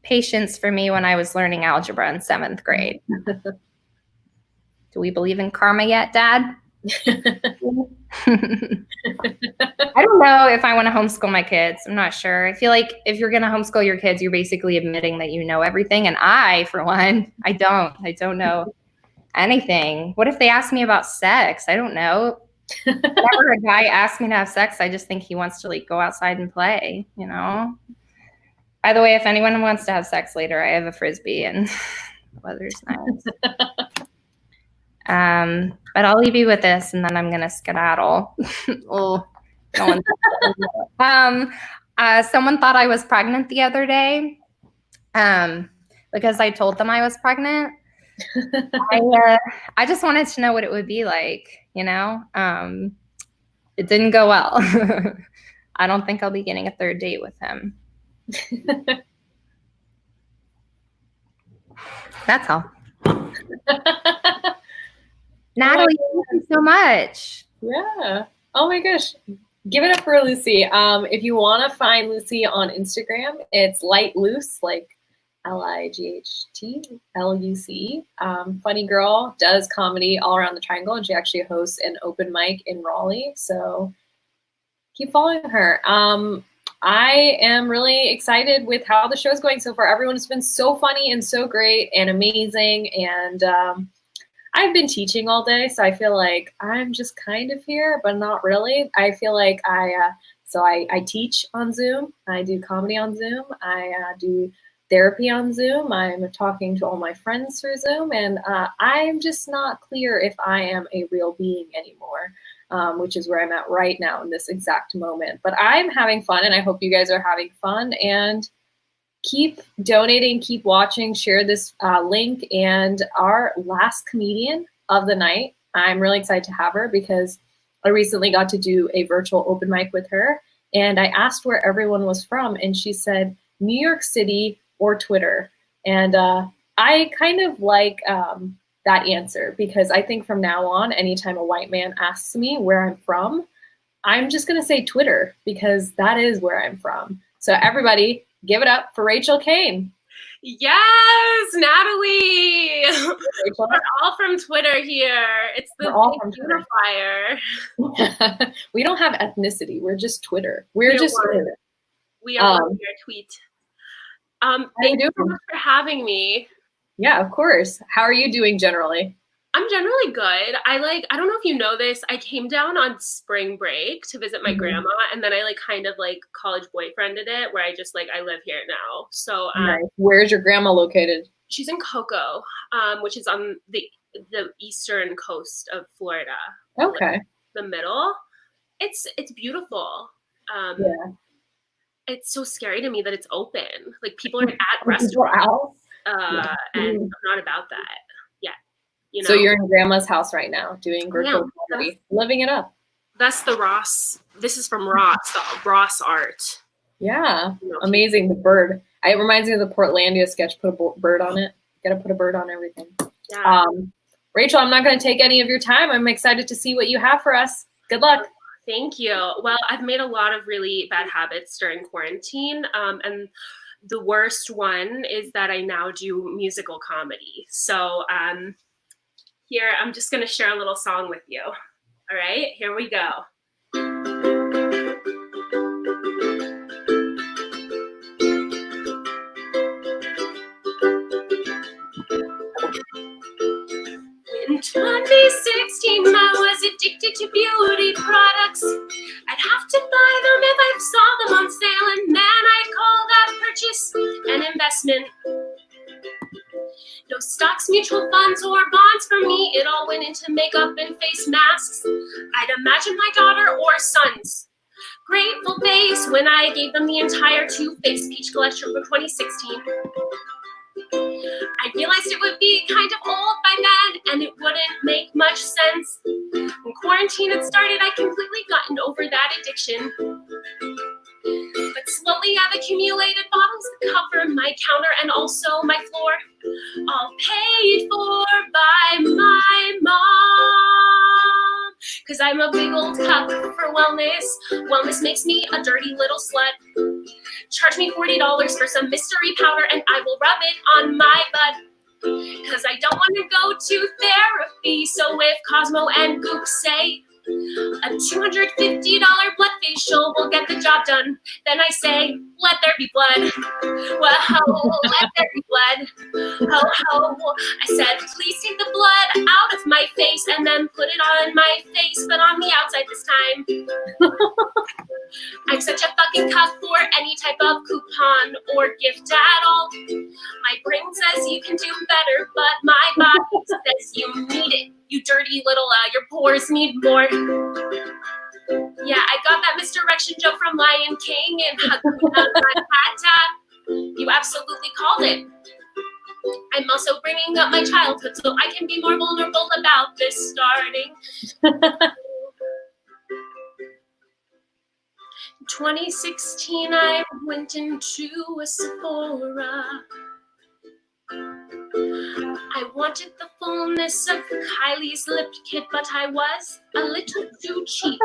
Patience for me when I was learning algebra in 7th grade. Do we believe in karma yet, Dad? I don't know if I want to homeschool my kids. I'm not sure. I feel like if you're going to homeschool your kids, you're basically admitting that you know everything. And I, for one, I don't know anything. What if they ask me about sex? I don't know. Whenever a guy asks me to have sex, I just think he wants to like go outside and play, By the way, if anyone wants to have sex later, I have a Frisbee and the weather's nice. But I'll leave you with this and then I'm going to skedaddle. Oh, someone thought I was pregnant the other day because I told them I was pregnant. I just wanted to know what it would be like, It didn't go well. I don't think I'll be getting a 3rd date with him. That's all. Natalie, thank you so much. Yeah. Oh my gosh. Give it up for Lucy. If you want to find Lucy on Instagram, it's Light Loose, like LIGHTLUC. Funny girl, does comedy all around the triangle, and she actually hosts an open mic in Raleigh. So keep following her. I am really excited with how the show's going so far. Everyone has been so funny and so great and amazing. And I've been teaching all day, so I feel like I'm just kind of here, but not really. I feel like I teach on Zoom. I do comedy on Zoom. I do therapy on Zoom. I'm talking to all my friends through Zoom, and I'm just not clear if I am a real being anymore, which is where I'm at right now in this exact moment. But I'm having fun, and I hope you guys are having fun. And keep donating, keep watching, share this link. And our last comedian of the night, I'm really excited to have her because I recently got to do a virtual open mic with her. And I asked where everyone was from, and she said New York City or Twitter. And I kind of like that answer because I think from now on, anytime a white man asks me where I'm from, I'm just going to say Twitter because that is where I'm from. So everybody, give it up for Rachel Kane. Yes, Natalie. Rachel. We're all from Twitter here. It's the big unifier. We don't have ethnicity. We're just Twitter. We're just Twitter. We are one tweet. Thank you so much for having me. Yeah, of course. How are you doing generally? I'm generally good. I don't know if you know this, I came down on spring break to visit my grandma, and then I kind of college boyfriended it where I just I live here now. So nice. Where's your grandma located? She's in Cocoa, which is on the eastern coast of Florida. Okay. The middle. It's beautiful. Yeah. It's so scary to me that it's open. People are at restaurants. And I'm not about that. You know? So you're in grandma's house right now doing virtual comedy, living it up. That's the Ross. This is from Ross, the Ross art. Yeah, amazing. The bird. It reminds me of the Portlandia sketch. Put a bird on it. Got to put a bird on everything. Yeah. Rachel, I'm not going to take any of your time. I'm excited to see what you have for us. Good luck. Thank you. Well, I've made a lot of really bad habits during quarantine. And the worst one is that I now do musical comedy. So, here, I'm just going to share a little song with you. All right, here we go. In 2016, I was addicted to beauty products. I'd have to buy them if I saw them on sale, and then I'd call that purchase an investment. No stocks, mutual funds, or bonds for me. It all went into makeup and face masks. I'd imagine my daughter or son's grateful face when I gave them the entire Too Faced Peach collection for 2016. I realized it would be kind of old by then, and it wouldn't make much sense. When quarantine had started, I'd completely gotten over that addiction. But slowly I've accumulated bottles that cover my counter and also my floor, all paid for by my mom. Cause I'm a big old cup for wellness. Wellness makes me a dirty little slut. Charge me $40 for some mystery powder and I will rub it on my butt. Cause I don't want to go to therapy. So if Cosmo and Goop say a $250 blood facial will get the job done, then I say, let there be blood. Whoa, let there be blood. Ho, ho. I said, please take the blood out of my face and then put it on my face, but on the outside this time. I'm such a fucking cuck for any type of coupon or gift at all. My brain says you can do better, but my body says you need it. You dirty little, your pores need more. Yeah, I got that misdirection joke from Lion King and Hakuna Matata. You absolutely called it. I'm also bringing up my childhood so I can be more vulnerable about this starting. 2016, I went into a Sephora. I wanted the fullness of Kylie's lip kit, but I was a little too cheap.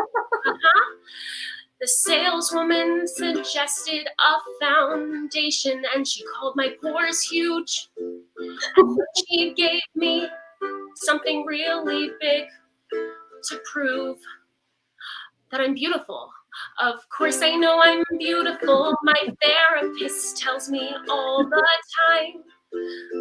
The saleswoman suggested a foundation, and she called my pores huge. And she gave me something really big to prove that I'm beautiful. Of course I know I'm beautiful, my therapist tells me all the time.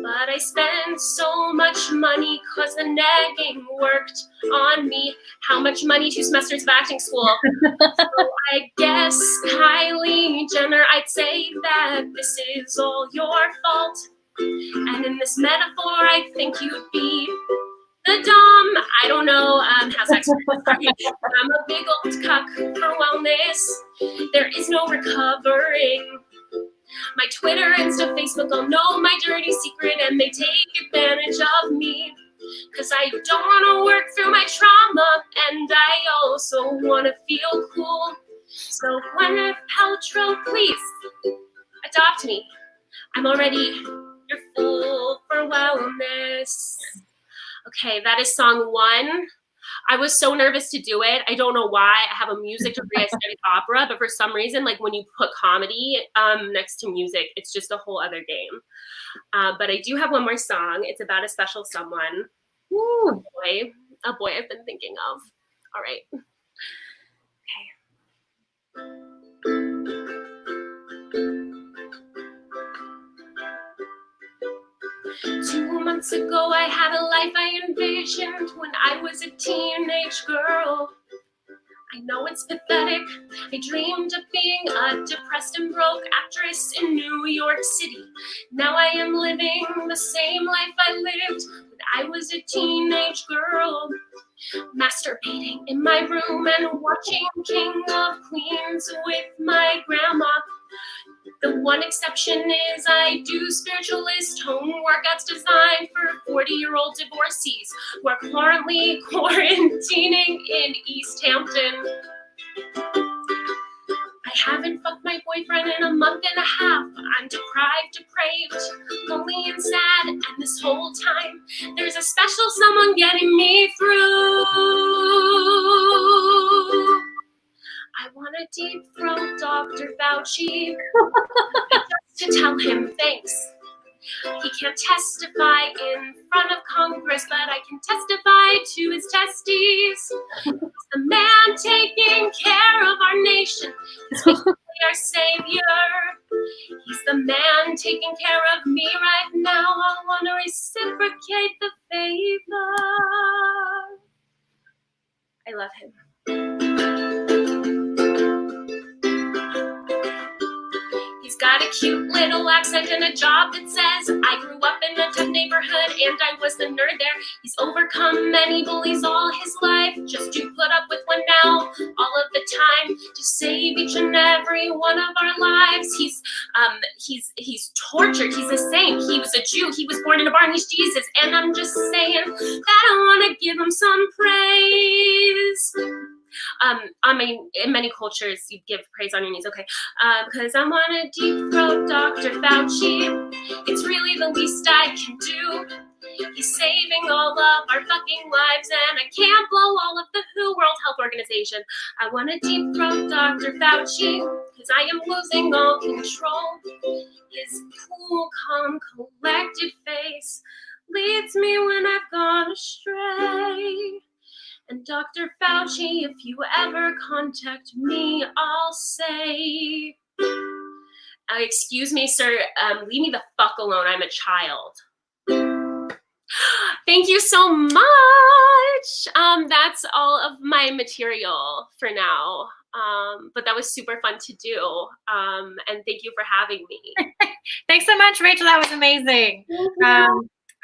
But I spend so much money cause the nagging worked on me. How much money? 2 semesters of acting school. So I guess, Kylie Jenner, I'd say that this is all your fault. And in this metaphor, I think you'd be the dom. I don't know how sex works. Sorry. I'm a big old cuck for wellness. There is no recovering. My Twitter, Insta, Facebook all know my dirty secret and they take advantage of me. Cause I don't wanna work through my trauma and I also wanna feel cool. So Gwyneth Paltrow, please adopt me. I'm already your fool for wellness. Okay, that is song 1. I was so nervous to do it. I don't know why. I have a music degree. I studied opera, but for some reason, like when you put comedy next to music, it's just a whole other game. But I do have one more song. It's about a special someone. Woo. A boy I've been thinking of. All right. Okay. 2 months ago, I had a life I envisioned when I was a teenage girl. I know it's pathetic. I dreamed of being a depressed and broke actress in New York City. Now I am living the same life I lived when I was a teenage girl. Masturbating in my room and watching King of Queens with my grandma. The one exception is I do spiritualist home workouts designed for 40-year-old divorcees who are currently quarantining in East Hampton. I haven't fucked my boyfriend in a month and a half. I'm depraved, lonely and sad, and this whole time there's a special someone getting me through. I want to deep throat Dr. Fauci just to tell him thanks. He can't testify in front of Congress, but I can testify to his testes. He's the man taking care of our nation. He's basically our savior. He's the man taking care of me right now. I want to reciprocate the favor. I love him. He's got a cute little accent and a job that says I grew up in a tough neighborhood and I was the nerd there. He's overcome many bullies all his life just to put up with one now all of the time to save each and every one of our lives. He's tortured. He's a saint. He was a Jew. He was born in a barn. He's Jesus. And I'm just saying that I want to give him some praise. In many cultures, you give praise on your knees, okay? Because I'm on a deep throat Dr. Fauci. It's really the least I can do. He's saving all of our fucking lives, and I can't blow all of the WHO, World Health Organization. I want a deep throat Dr. Fauci, because I am losing all control. His cool, calm, collected face leads me when I've gone astray. And Dr. Fauci, if you ever contact me, I'll say, excuse me, sir, leave me the fuck alone. I'm a child. Thank you so much. That's all of my material for now. But that was super fun to do. And thank you for having me. Thanks so much, Rachel. That was amazing.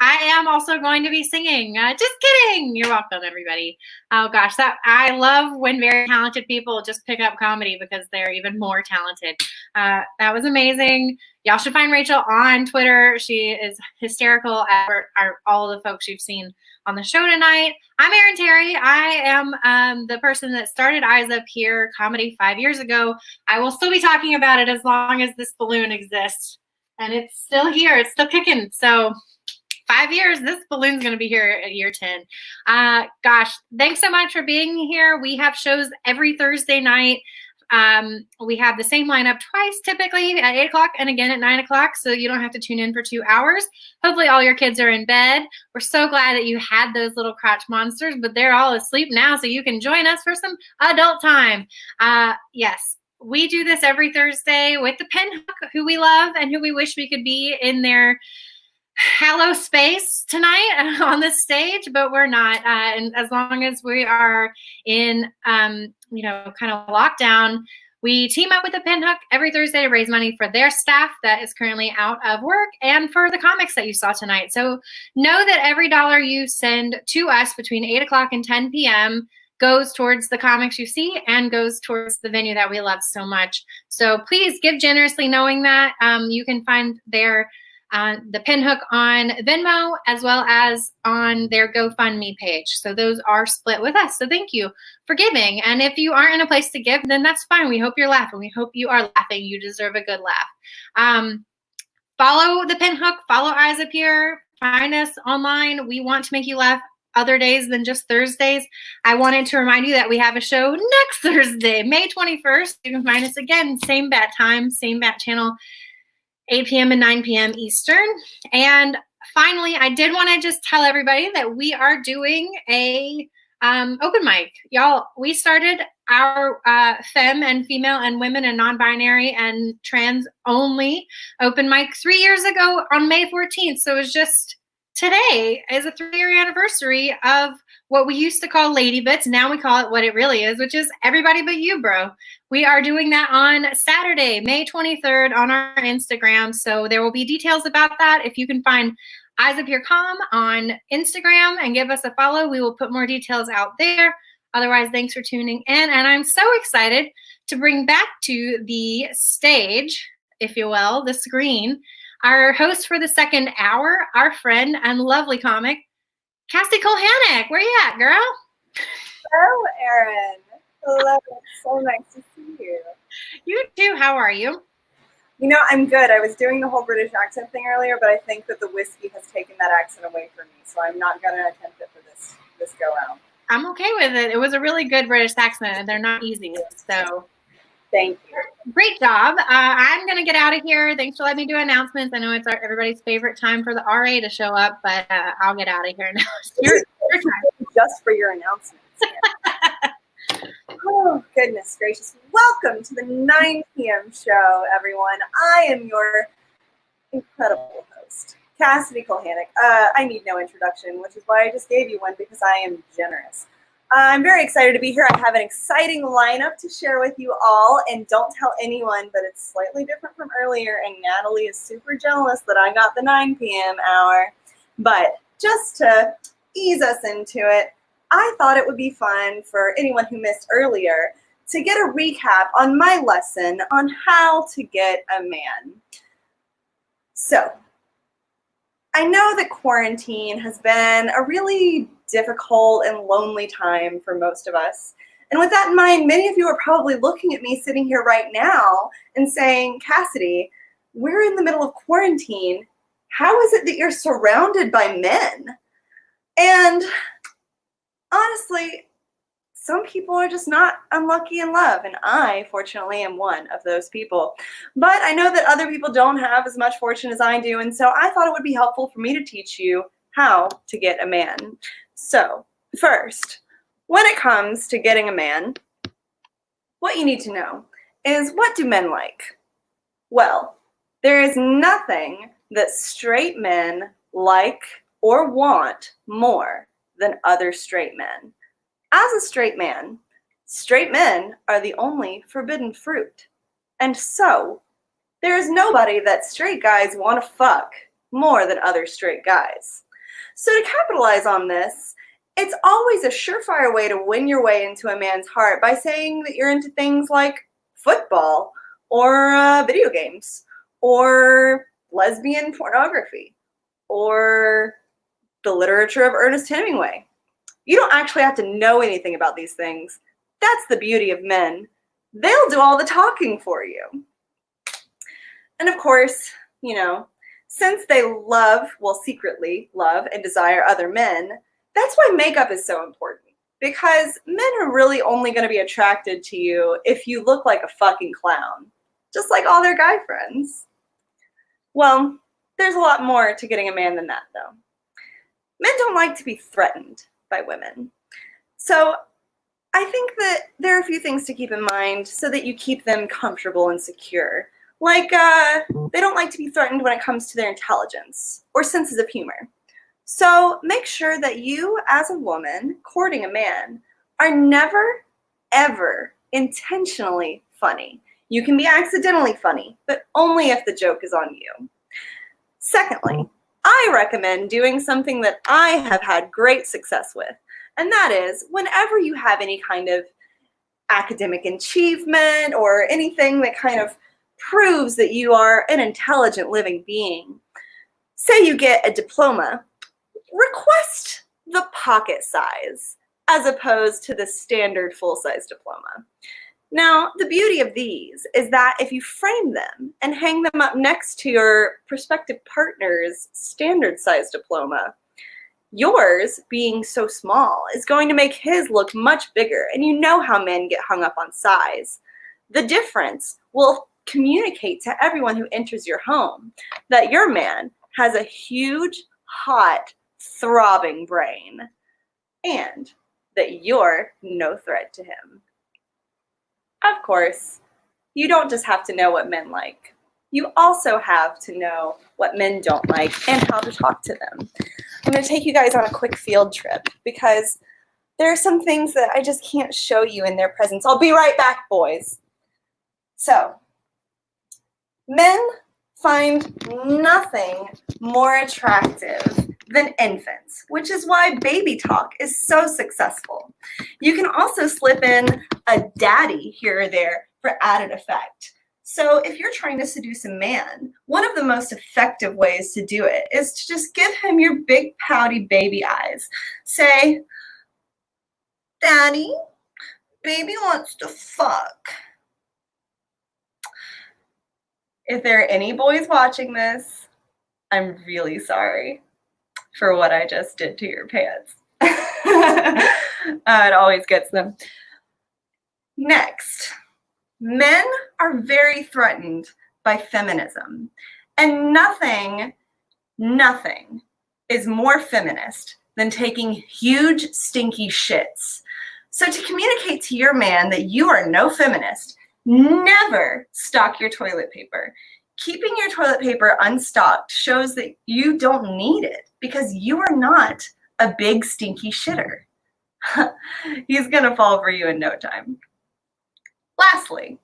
I am also going to be singing. Just kidding. You're welcome, everybody. Oh gosh, I love when very talented people just pick up comedy because they're even more talented. That was amazing. Y'all should find Rachel on Twitter. She is hysterical at all the folks you've seen on the show tonight. I'm Erin Terry. I am the person that started Eyes Up Here comedy 5 years ago. I will still be talking about it as long as this balloon exists. And it's still here. It's still kicking. So 5 years, this balloon's going to be here at year 10. Gosh, thanks so much for being here. We have shows every Thursday night We have the same lineup twice, typically at 8 o'clock and again at 9 o'clock, so you don't have to tune in for 2 hours. Hopefully all your kids are in bed. We're so glad that you had those little crotch monsters, but they're all asleep now, so you can join us for some adult time. Yes, we do this every Thursday with the Pinhook, who we love and who we wish we could be in their hallow space tonight on this stage, but we're not. And as long as we are in, kind of lockdown, we team up with the Pinhook every Thursday to raise money for their staff that is currently out of work and for the comics that you saw tonight. So know that every dollar you send to us between 8 o'clock and 10 p.m. goes towards the comics you see and goes towards the venue that we love so much. So please give generously, knowing that you can find the Pinhook on Venmo as well as on their GoFundMe page. So those are split with us. So thank you for giving. And if you aren't in a place to give, then that's fine. We hope you're laughing. We hope you are laughing. You deserve a good laugh. Follow the Pinhook. Follow Eyes Up Here. Find us online. We want to make you laugh other days than just Thursdays. I wanted to remind you that we have a show next Thursday, May 21st. You can find us again, same bat time, same bat channel, 8 p.m. and 9 p.m. Eastern. And finally, I did want to just tell everybody that we are doing a open mic. Y'all, we started our femme and female and women and non-binary and trans only open mic 3 years ago on May 14th. So it's just today is a 3-year anniversary of what we used to call Lady Bits. Now we call it what it really is, which is Everybody But You, Bro. We are doing that on Saturday, May 23rd on our Instagram. So there will be details about that. If you can find Eyes Up Here Com on Instagram and give us a follow, we will put more details out there. Otherwise, thanks for tuning in. And I'm so excited to bring back to the stage, if you will, the screen, our host for the second hour, our friend and lovely comic, Cassie Colhanick. Where you at, girl? Hello, Erin. Hello. It's so nice to see you. You too. How are you? You know, I'm good. I was doing the whole British accent thing earlier, but I think that the whiskey has taken that accent away from me, so I'm not going to attempt it for this go-round. I'm okay with it. It was a really good British accent, and they're not easy, so... Thank you. Great job. I'm going to get out of here. Thanks for letting me do announcements. I know it's everybody's favorite time for the RA to show up, but I'll get out of here now. your time. Just for your announcements. Oh, goodness gracious. Welcome to the 9 p.m. show, everyone. I am your incredible host, Cassidy Colhanick. I need no introduction, which is why I just gave you one, because I am generous. I'm very excited to be here. I have an exciting lineup to share with you all, and don't tell anyone, but it's slightly different from earlier, and Natalie is super jealous that I got the 9 p.m. hour. But just to ease us into it, I thought it would be fun for anyone who missed earlier to get a recap on my lesson on how to get a man. So, I know that quarantine has been a really difficult and lonely time for most of us. And with that in mind, many of you are probably looking at me sitting here right now and saying, Cassidy, we're in the middle of quarantine. How is it that you're surrounded by men? And honestly, some people are just not unlucky in love, and I, fortunately, am one of those people. But I know that other people don't have as much fortune as I do, and so I thought it would be helpful for me to teach you how to get a man. So, first, when it comes to getting a man, what you need to know is, what do men like? Well, there is nothing that straight men like or want more than other straight men. As a straight man, straight men are the only forbidden fruit. And so, there is nobody that straight guys want to fuck more than other straight guys. So to capitalize on this, it's always a surefire way to win your way into a man's heart by saying that you're into things like football or video games or lesbian pornography or the literature of Ernest Hemingway. You don't actually have to know anything about these things. That's the beauty of men. They'll do all the talking for you. And of course, you know, since they secretly love and desire other men, that's why makeup is so important. because men are really only going to be attracted to you if you look like a fucking clown, just like all their guy friends. Well, there's a lot more to getting a man than that, though. Men don't like to be threatened by women. So I think that there are a few things to keep in mind so that you keep them comfortable and secure. Like, they don't like to be threatened when it comes to their intelligence or senses of humor. So make sure that you, as a woman courting a man, are never, ever intentionally funny. You can be accidentally funny, but only if the joke is on you. Secondly, I recommend doing something that I have had great success with, and that is whenever you have any kind of academic achievement or anything that kind of proves that you are an intelligent living being. Say you get a diploma, request the pocket size as opposed to the standard full-size diploma. Now, the beauty of these is that if you frame them and hang them up next to your prospective partner's standard size diploma, yours, being so small, is going to make his look much bigger, and you know how men get hung up on size. The difference will communicate to everyone who enters your home that your man has a huge, hot, throbbing brain, and that you're no threat to him. Of course, you don't just have to know what men like. You also have to know what men don't like and how to talk to them. I'm going to take you guys on a quick field trip because there are some things that I just can't show you in their presence. I'll be right back, boys. So, men find nothing more attractive than infants, which is why baby talk is so successful. You can also slip in a daddy here or there for added effect. So if you're trying to seduce a man, one of the most effective ways to do it is to just give him your big pouty baby eyes. Say, Daddy, baby wants to fuck. If there are any boys watching this, I'm really sorry for what I just did to your pants. It always gets them. Next, men are very threatened by feminism. And nothing is more feminist than taking huge, stinky shits. So to communicate to your man that you are no feminist, never stock your toilet paper. Keeping your toilet paper unstocked shows that you don't need it because you are not a big stinky shitter. He's gonna fall for you in no time. Lastly,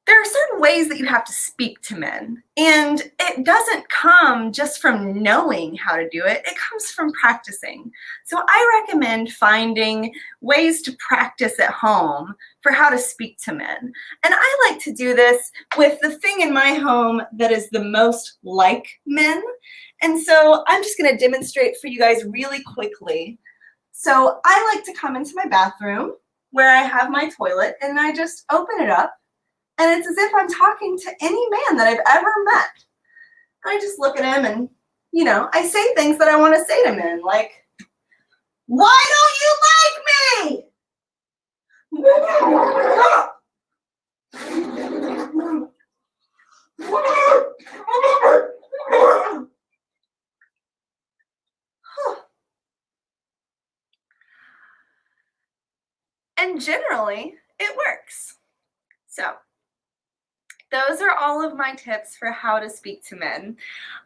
there are certain ways that you have to speak to men, and it doesn't come just from knowing how to do it, it comes from practicing. So I recommend finding ways to practice at home for how to speak to men. And I like to do this with the thing in my home that is the most like men. And so I'm just gonna demonstrate for you guys really quickly. So I like to come into my bathroom where I have my toilet and I just open it up. And it's as if I'm talking to any man that I've ever met. I just look at him and, you know, I say things that I want to say to men, like, why don't you like me? And generally, it works. So, those are all of my tips for how to speak to men.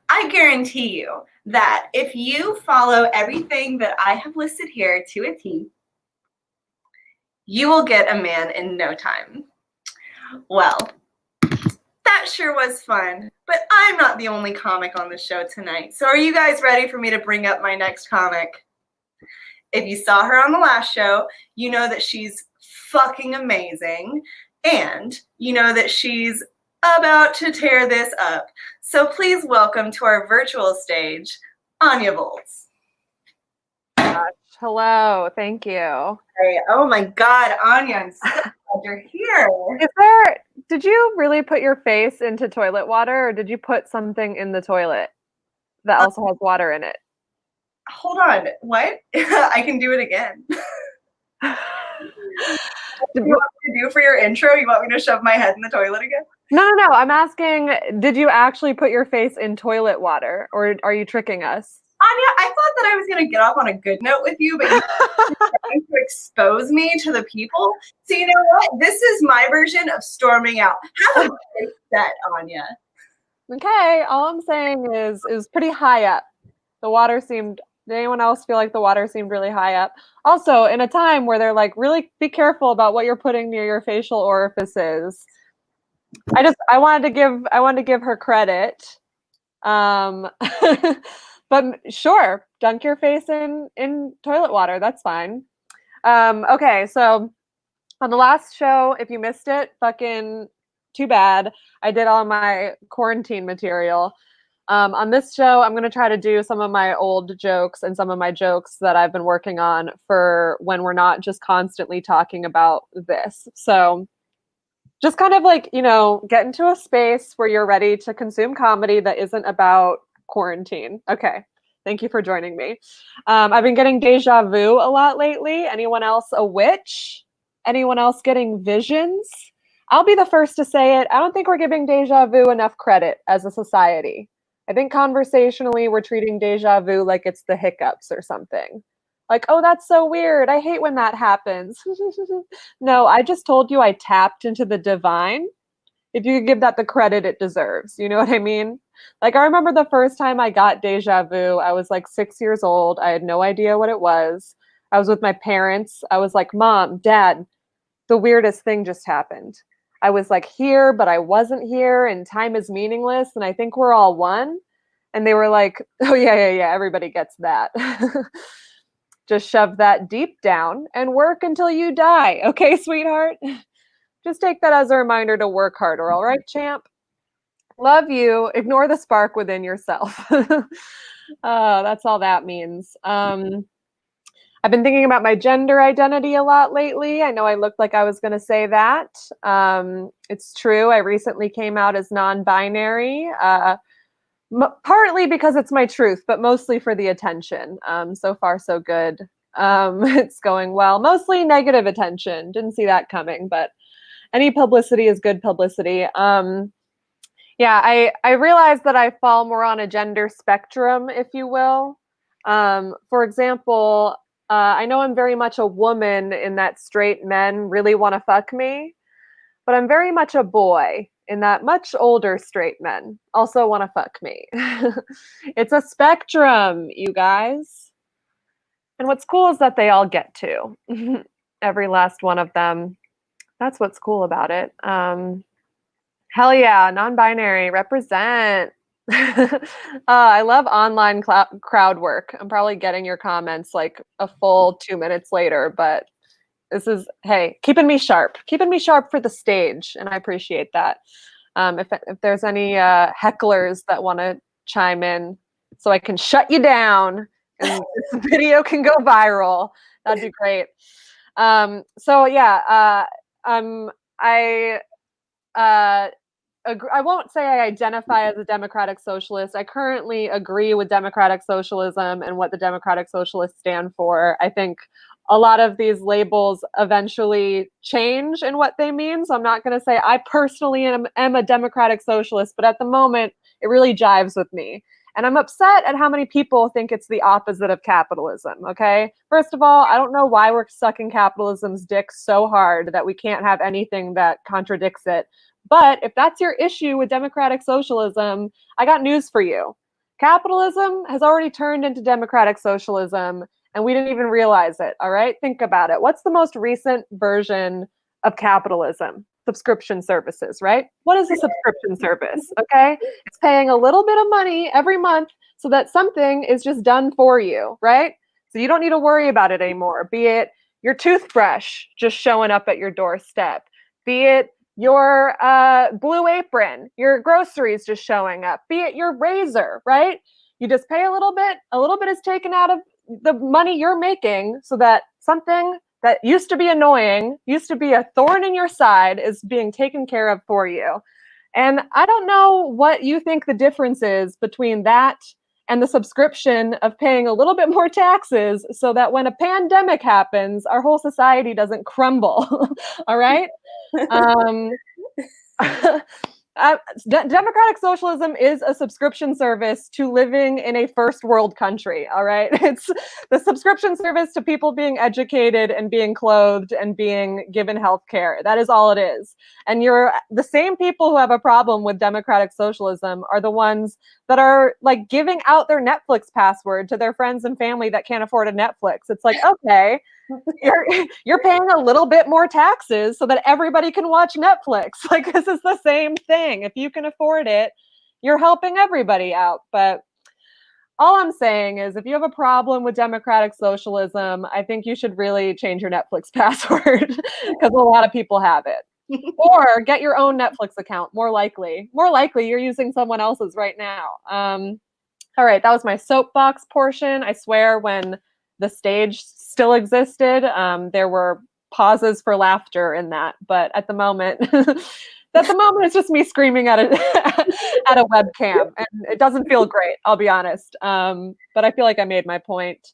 I guarantee you that if you follow everything that I have listed here to a T, you will get a man in no time. Well, that sure was fun, but I'm not the only comic on the show tonight. So are you guys ready for me to bring up my next comic? If you saw her on the last show, you know that she's fucking amazing. And you know that she's about to tear this up. So please welcome to our virtual stage, Anya Volz. Hello, thank you. Hey, oh my God, Anya, I'm so glad you're here. Did you really put your face into toilet water, or did you put something in the toilet that also has water in it? Hold on, what? I can do it again. What do you want me to do for your intro? You want me to shove my head in the toilet again? No. I'm asking, did you actually put your face in toilet water, or are you tricking us? Anya, I thought that I was going to get off on a good note with you, but you're trying to expose me to the people. So you know what? This is my version of storming out. Have a great set, Anya. Okay, all I'm saying is it was pretty high up. The water seemed. Did anyone else feel like the water seemed really high up? Also, in a time where they're like, really be careful about what you're putting near your facial orifices. I wanted to give her credit. But sure, dunk your face in toilet water. That's fine. Okay, so on the last show, if you missed it, fucking too bad. I did all my quarantine material. On this show, I'm going to try to do some of my old jokes and some of my jokes that I've been working on for when we're not just constantly talking about this. So just kind of like, get into a space where you're ready to consume comedy that isn't about quarantine. Okay. Thank you for joining me. I've been getting deja vu a lot lately. Anyone else a witch? Anyone else getting visions? I'll be the first to say it. I don't think we're giving deja vu enough credit as a society. I think conversationally we're treating deja vu like it's the hiccups or something. Like, oh, that's so weird. I hate when that happens. No, I just told you I tapped into the divine. If you could give that the credit it deserves. You know what I mean? Like, I remember the first time I got deja vu, I was like 6 years old. I had no idea what it was. I was with my parents. I was like, Mom, Dad, the weirdest thing just happened. I was like here, but I wasn't here, and time is meaningless, and I think we're all one. And they were like, oh, yeah, everybody gets that. Just shove that deep down and work until you die. Okay, sweetheart? Just take that as a reminder to work harder, all right, champ? Love you. Ignore the spark within yourself. That's all that means. I've been thinking about my gender identity a lot lately. I know I looked like I was going to say that. It's true. I recently came out as non-binary, partly because it's my truth, but mostly for the attention. So far, so good. It's going well. Mostly negative attention. Didn't see that coming, but any publicity is good publicity. Yeah, I realize that I fall more on a gender spectrum, if you will. For example, I know I'm very much a woman in that straight men really want to fuck me, but I'm very much a boy in that much older straight men also want to fuck me. It's a spectrum, you guys. And what's cool is that they all get to. Every last one of them. That's what's cool about it. Hell yeah, non-binary, represent. I love online crowd work. I'm probably getting your comments like a full 2 minutes later, but this is, hey, keeping me sharp for the stage, and I appreciate that. If there's any hecklers that want to chime in so I can shut you down and this video can go viral, that'd be great. So yeah, I won't say I identify as a democratic socialist. I currently agree with democratic socialism and what the democratic socialists stand for. I think a lot of these labels eventually change in what they mean. So I'm not going to say I personally am a democratic socialist, but at the moment, it really jives with me. And I'm upset at how many people think it's the opposite of capitalism, okay? First of all, I don't know why we're sucking capitalism's dick so hard that we can't have anything that contradicts it. But if that's your issue with democratic socialism, I got news for you. Capitalism has already turned into democratic socialism, and we didn't even realize it, all right? Think about it. What's the most recent version of capitalism? Subscription services, right? What is a subscription service, okay? It's paying a little bit of money every month so that something is just done for you, right? So you don't need to worry about it anymore, be it your toothbrush just showing up at your doorstep, be it your Blue Apron, your groceries just showing up, be it your razor, right? You just pay a little bit is taken out of the money you're making so that something that used to be annoying, used to be a thorn in your side, is being taken care of for you. And I don't know what you think the difference is between that and the subscription of paying a little bit more taxes so that when a pandemic happens, our whole society doesn't crumble. All right? Democratic socialism is a subscription service to living in a first world country. All right. It's the subscription service to people being educated and being clothed and being given health care. That is all it is. And the same people who have a problem with democratic socialism are the ones that are like giving out their Netflix password to their friends and family that can't afford a Netflix. It's like, okay, you're paying a little bit more taxes so that everybody can watch Netflix. Like, this is the same thing. If you can afford it, you're helping everybody out. But all I'm saying is, if you have a problem with democratic socialism, I think you should really change your Netflix password because a lot of people have it. Or get your own Netflix account. More likely you're using someone else's right now. All right, that was my soapbox portion. I swear, when the stage still existed, there were pauses for laughter in that, but at the moment it's just me screaming at a at a webcam, and it doesn't feel great, I'll be honest. But I feel like I made my point.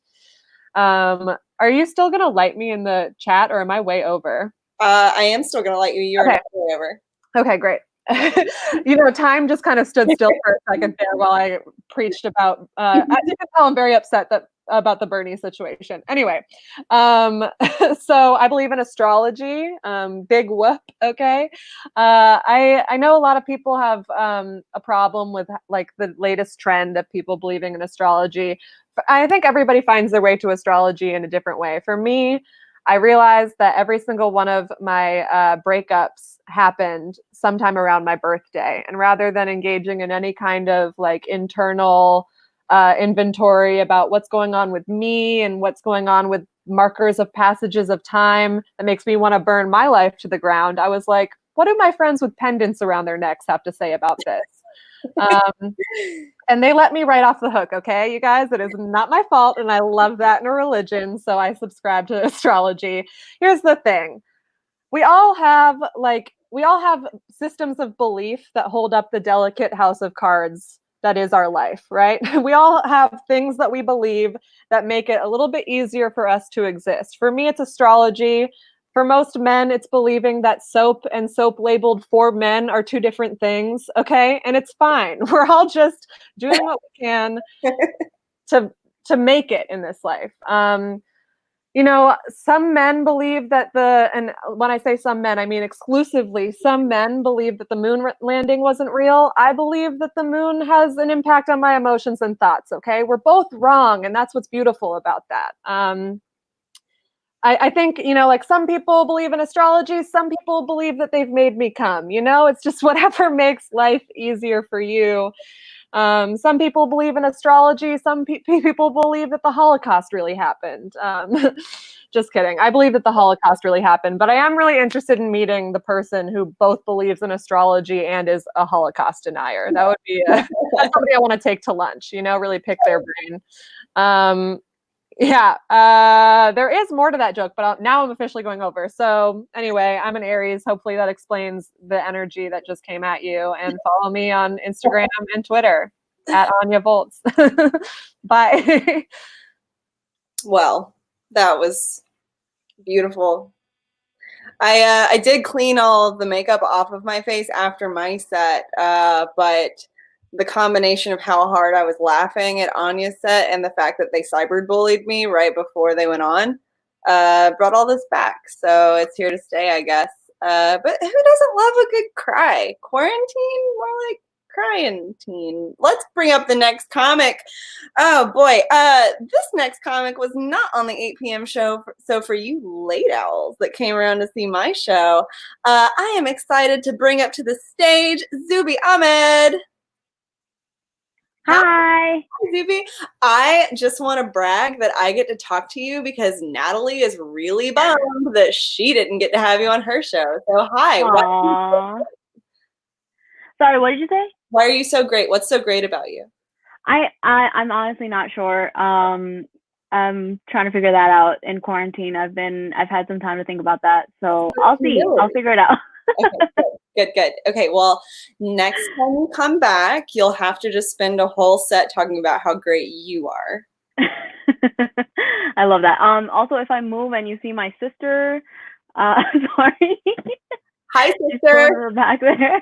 Are you still gonna light me in the chat, or am I way over? I am still gonna light you. You're Okay. way over. Okay, great. Time just kind of stood still for a second there while I preached about, as you can tell, I'm very upset about the Bernie situation. Anyway, so I believe in astrology, big whoop, okay? I know a lot of people have a problem with like the latest trend of people believing in astrology. I think everybody finds their way to astrology in a different way. For me, I realized that every single one of my breakups happened sometime around my birthday. And rather than engaging in any kind of like internal inventory about what's going on with me and what's going on with markers of passages of time that makes me want to burn my life to the ground, I was like, what do my friends with pendants around their necks have to say about this? And they let me right off the hook, okay, you guys? It is not my fault, and I love that in a religion, so I subscribe to astrology. Here's the thing. We all have systems of belief that hold up the delicate house of cards that is our life, right? We all have things that we believe that make it a little bit easier for us to exist. For me, it's astrology. For most men, it's believing that soap and soap labeled for men are two different things, okay? And it's fine. We're all just doing what we can to make it in this life. Some men believe that and when I say some men, I mean exclusively some men believe that the moon landing wasn't real. I believe that the moon has an impact on my emotions and thoughts, okay? We're both wrong, and that's what's beautiful about that. I think, like some people believe in astrology, some people believe that they've made me come, it's just whatever makes life easier for you. Some people believe in astrology. Some people believe that the Holocaust really happened. Just kidding. I believe that the Holocaust really happened, but I am really interested in meeting the person who both believes in astrology and is a Holocaust denier. That would be that's somebody I want to take to lunch, really pick their brain. There is more to that joke, but now I'm officially going over. So anyway, I'm an Aries. Hopefully that explains the energy that just came at you. And follow me on Instagram and Twitter at Anya Volts. Bye. Well, that was beautiful. I did clean all of the makeup off of my face after my set, but the combination of how hard I was laughing at Anya's set and the fact that they cyberbullied me right before they went on brought all this back. So it's here to stay, I guess. But who doesn't love a good cry? Quarantine? More like crying-tine. Let's bring up the next comic. Oh boy, this next comic was not on the 8 p.m. show. So for you late owls that came around to see my show, I am excited to bring up to the stage Zubi Ahmed. Hi. Hi, Zubi. I just want to brag that I get to talk to you because Natalie is really bummed that she didn't get to have you on her show. So hi. Aww. Sorry, what did you say? Why are you so great? What's so great about you? I'm honestly not sure. I'm trying to figure that out in quarantine. I've had some time to think about that, so I'll see. I'll figure it out. Okay, Good, good. Okay, well, next time you come back, you'll have to just spend a whole set talking about how great you are. I love that. Also, if I move and you see my sister, sorry. Hi, She's sister. throwing her back there.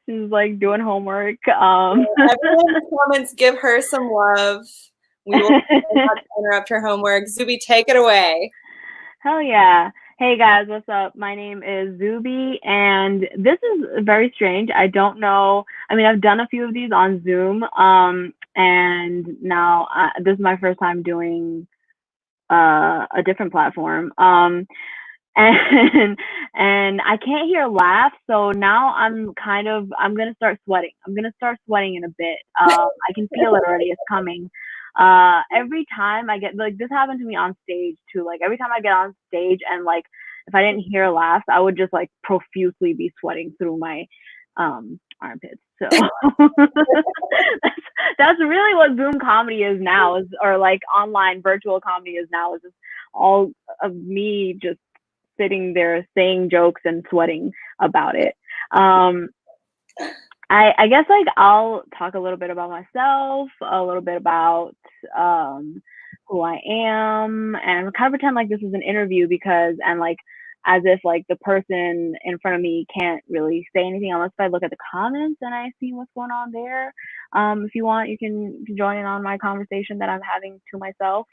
She's like doing homework. Everyone in the comments, give her some love. We will not interrupt her homework. Zuby, take it away. Hell yeah. Hey guys, what's up? My name is Zuby, and this is very strange. I don't know. I mean, I've done a few of these on Zoom, and now this is my first time doing a different platform. And I can't hear laughs, so now I'm gonna start sweating. I'm gonna start sweating in a bit. I can feel it already. It's coming. Every time I get like this happened to me on stage too. Like every time I get on stage and like if I didn't hear laughs, I would just like profusely be sweating through my armpits. So that's really what Zoom comedy is now, or like online virtual comedy is now, is just all of me just sitting there saying jokes and sweating about it. I guess like I'll talk a little bit about myself, a little bit about who I am, and kind of pretend like this is an interview and like as if like the person in front of me can't really say anything unless I look at the comments and I see what's going on there. If you want, you can join in on my conversation that I'm having to myself.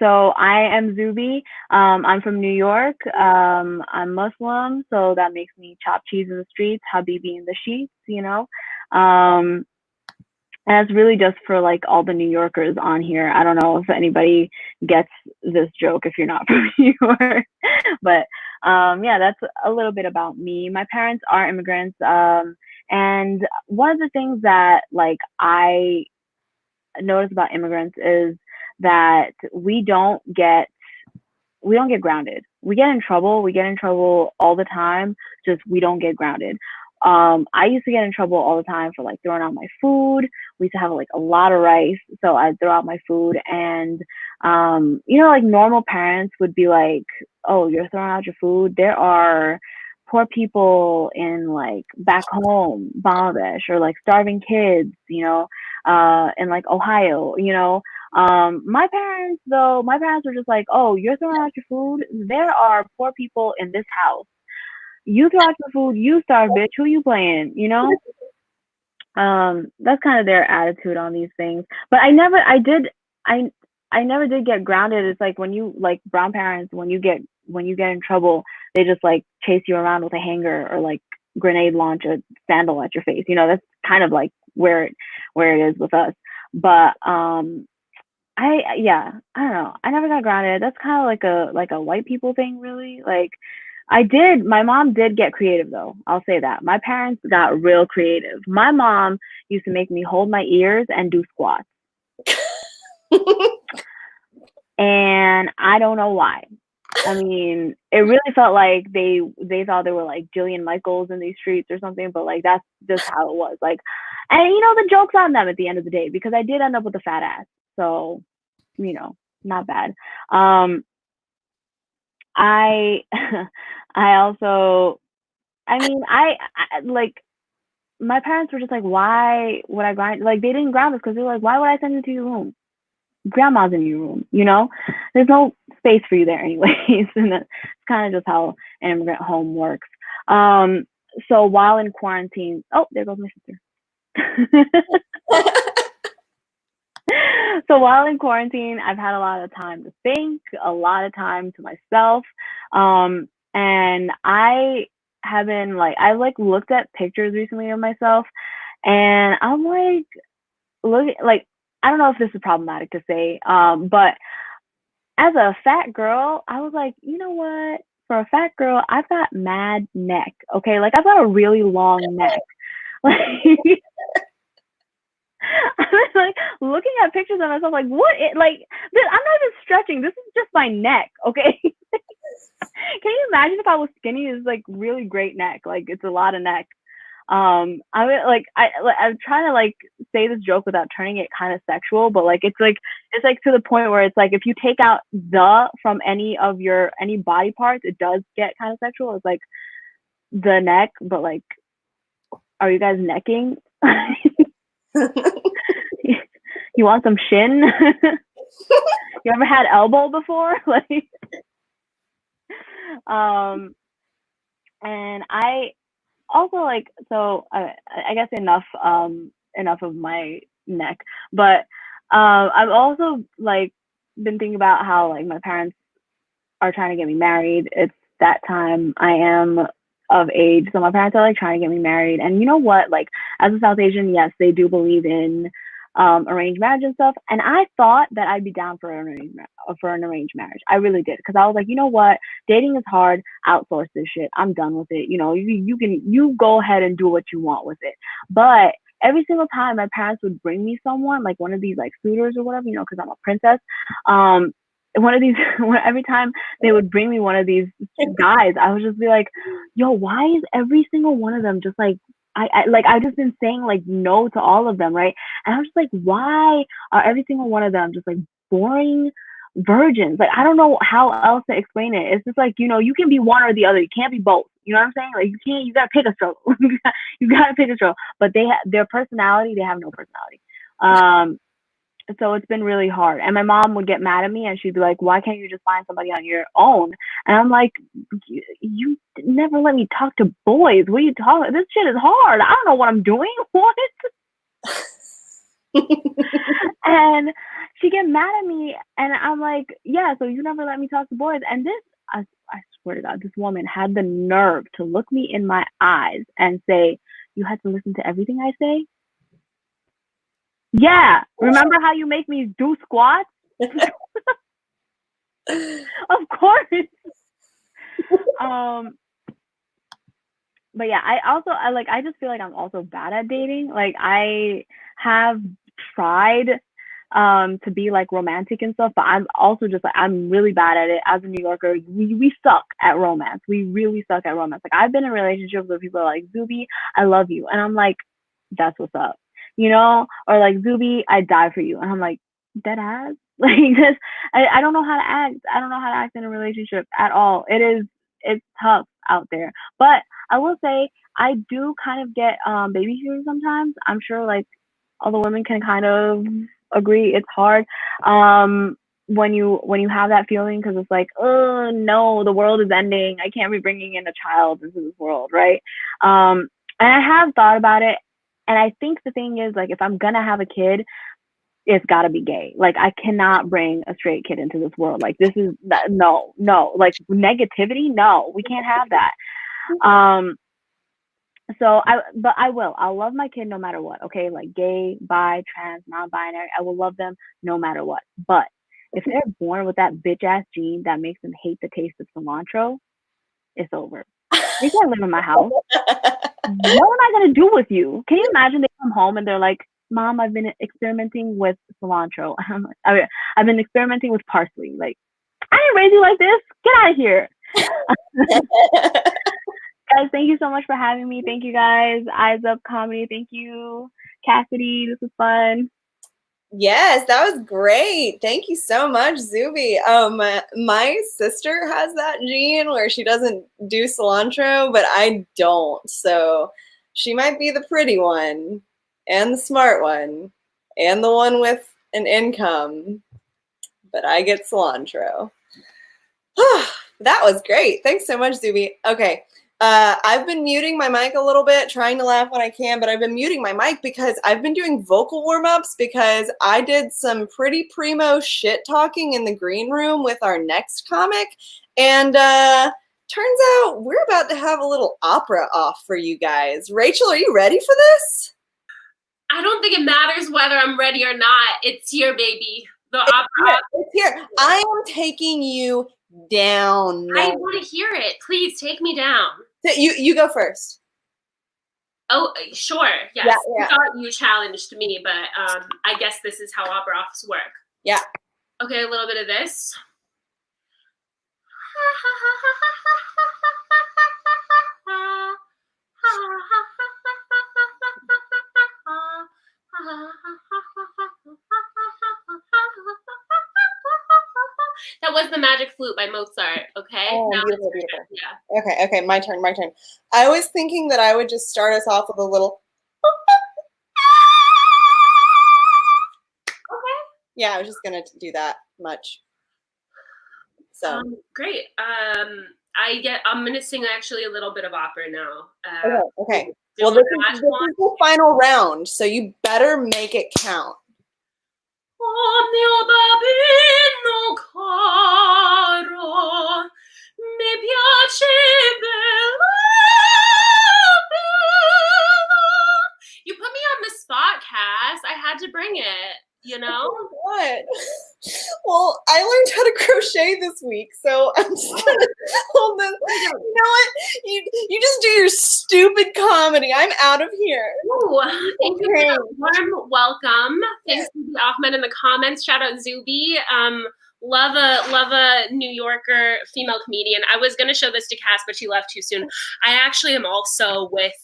So I am Zuby. I'm from New York. I'm Muslim, so that makes me chop cheese in the streets, Habibi in the sheets, you know. And it's really just for like all the New Yorkers on here. I don't know if anybody gets this joke if you're not from New York, but yeah, that's a little bit about me. My parents are immigrants, and one of the things that like I notice about immigrants is that we don't get grounded. We get in trouble all the time, just we don't get grounded. I used to get in trouble all the time for like throwing out my food. We used to have like a lot of rice, so I'd throw out my food, and you know, like normal parents would be like, oh, you're throwing out your food. There are poor people in like back home, Bangladesh, or like starving kids, you know, in like Ohio, you know. My parents were just like, oh, you're throwing out your food. There are poor people in this house. You throw out your food, you starve, bitch. Who you playing? You know? That's kind of their attitude on these things. But I never did get grounded. It's like when you like brown parents, when you get in trouble, they just like chase you around with a hanger or like grenade launch a sandal at your face. You know, that's kind of like where it is with us. But I don't know. I never got grounded. That's kind of like a white people thing, really. Like my mom did get creative though. I'll say that. My parents got real creative. My mom used to make me hold my ears and do squats. And I don't know why. I mean, it really felt like they thought they were like Jillian Michaels in these streets or something, but like that's just how it was. Like, and you know, the joke's on them at the end of the day, because I did end up with a fat ass. So, you know, not bad. I also, I mean, I like, my parents were just like, why would I grind? Like, they didn't ground us because they were like, why would I send you to your room? Grandma's in your room, you know? There's no space for you there anyways. And that's kind of just how an immigrant home works. So while in quarantine, oh, there goes my sister. So while in quarantine, I've had a lot of time to think, a lot of time to myself. And I have been like, I like looked at pictures recently of myself, and I'm like, I don't know if this is problematic to say, but as a fat girl, I was like, you know what? For a fat girl, I've got mad neck. Okay, like I've got a really long neck. Like, I was like looking at pictures of myself, like what? I'm not even stretching. This is just my neck. Okay. Can you imagine if I was skinny? It's like really great neck. Like it's a lot of neck. I'm trying to like say this joke without turning it kind of sexual, but like it's like to the point where it's like if you take out the from any body parts, it does get kind of sexual. It's like the neck, but like, are you guys necking? You want some shin? You ever had elbow before? Like, and I also like, so I guess enough of my neck, but I've also like been thinking about how like my parents are trying to get me married. It's that time. I am of age, so my parents are like trying to get me married. And you know what, like, as a South Asian, yes, they do believe in arranged marriage and stuff, and I thought that I'd be down for an arranged marriage. I really did, because I was like, you know what, dating is hard, outsource this shit, I'm done with it. You know, you go ahead and do what you want with it. But every single time my parents would bring me someone, like one of these like suitors or whatever, you know, because I'm a princess, one of these every time they would bring me one of these guys, I would just be like, yo, why is every single one of them just like, I've just been saying like no to all of them, right? And I was just like, why are every single one of them just like boring virgins? Like, I don't know how else to explain it. It's just like, you know, you can be one or the other. You can't be both. You know what I'm saying? Like, you gotta pick a stroke. You gotta pick a stroke. But their personality, they have no personality. So it's been really hard. And my mom would get mad at me and she'd be like, why can't you just find somebody on your own? And I'm like, you never let me talk to boys. What are you talking about? This shit is hard. I don't know what I'm doing. What? And she get mad at me and I'm like, yeah, so you never let me talk to boys. And this, I swear to God, this woman had the nerve to look me in my eyes and say, you had to listen to everything I say? Yeah, remember how you make me do squats? Of course. But yeah, I just feel like I'm also bad at dating. Like, I have tried to be like romantic and stuff, but I'm also just like, I'm really bad at it. As a New Yorker, we suck at romance. We really suck at romance. Like, I've been in relationships where people are like, Zuby, I love you, and I'm like, that's what's up. You know, or like, Zuby, I die for you. And I'm like, dead ass? Like, this, I don't know how to act. I don't know how to act in a relationship at all. It's tough out there. But I will say, I do kind of get babysitters sometimes. I'm sure like all the women can kind of agree it's hard when you have that feeling, because it's like, oh no, the world is ending. I can't be bringing in a child into this world, right? And I have thought about it. And I think the thing is, like, if I'm gonna have a kid, it's gotta be gay. Like, I cannot bring a straight kid into this world. Like, this is no, like, negativity. No, we can't have that. But I'll love my kid no matter what. Okay, like gay, bi, trans, non-binary, I will love them no matter what. But if they're born with that bitch ass gene that makes them hate the taste of cilantro, it's over. They can't live in my house. What am I gonna do with you? Can you imagine they come home and they're like, Mom, I've been experimenting with cilantro. I'm like, I've been experimenting with parsley. Like, I didn't raise you like this. Get out of here. Guys, thank you so much for having me. Thank you guys. Eyes Up Comedy. Thank you, Cassidy. This was fun. Yes, that was great. Thank you so much, Zuby. My sister has that gene where she doesn't do cilantro, but I don't. So she might be the pretty one and the smart one and the one with an income, but I get cilantro. That was great. Thanks so much, Zuby. Okay. I've been muting my mic a little bit, trying to laugh when I can, but I've been muting my mic because I've been doing vocal warm-ups because I did some pretty primo shit talking in the green room with our next comic. And turns out we're about to have a little opera off for you guys. Rachel, are you ready for this? I don't think it matters whether I'm ready or not. It's here, baby. The opera. It's here. I am taking you down. I want to hear it. Please take me down. You go first. Oh, sure. Yes. Yeah. I thought you challenged me, but I guess this is how opera offs work. Yeah. Okay, a little bit of this. That That was the Magic Flute by Mozart. Okay. Oh, Now beautiful, it's your beautiful. turn. Yeah. Okay, my turn. I was thinking that I would just start us off with a little. Okay. Yeah, I was just gonna do that much. So. Great. I'm gonna sing actually a little bit of opera now. Okay. Well, this is the final round, so you better make it count. Oh mio bambino caro, mi piace bella, bella. You put me on the spot, Cass. I had to bring it, you know? What? Well, I learned how to crochet this week, so I'm just gonna hold this. You know what? You just do your stupid comedy. I'm out of here. Ooh, thank you for that warm welcome. Thanks to the Ahmed in the comments. Shout out Zuby. Love a New Yorker female comedian. I was gonna show this to Cass, but she left too soon. I actually am also with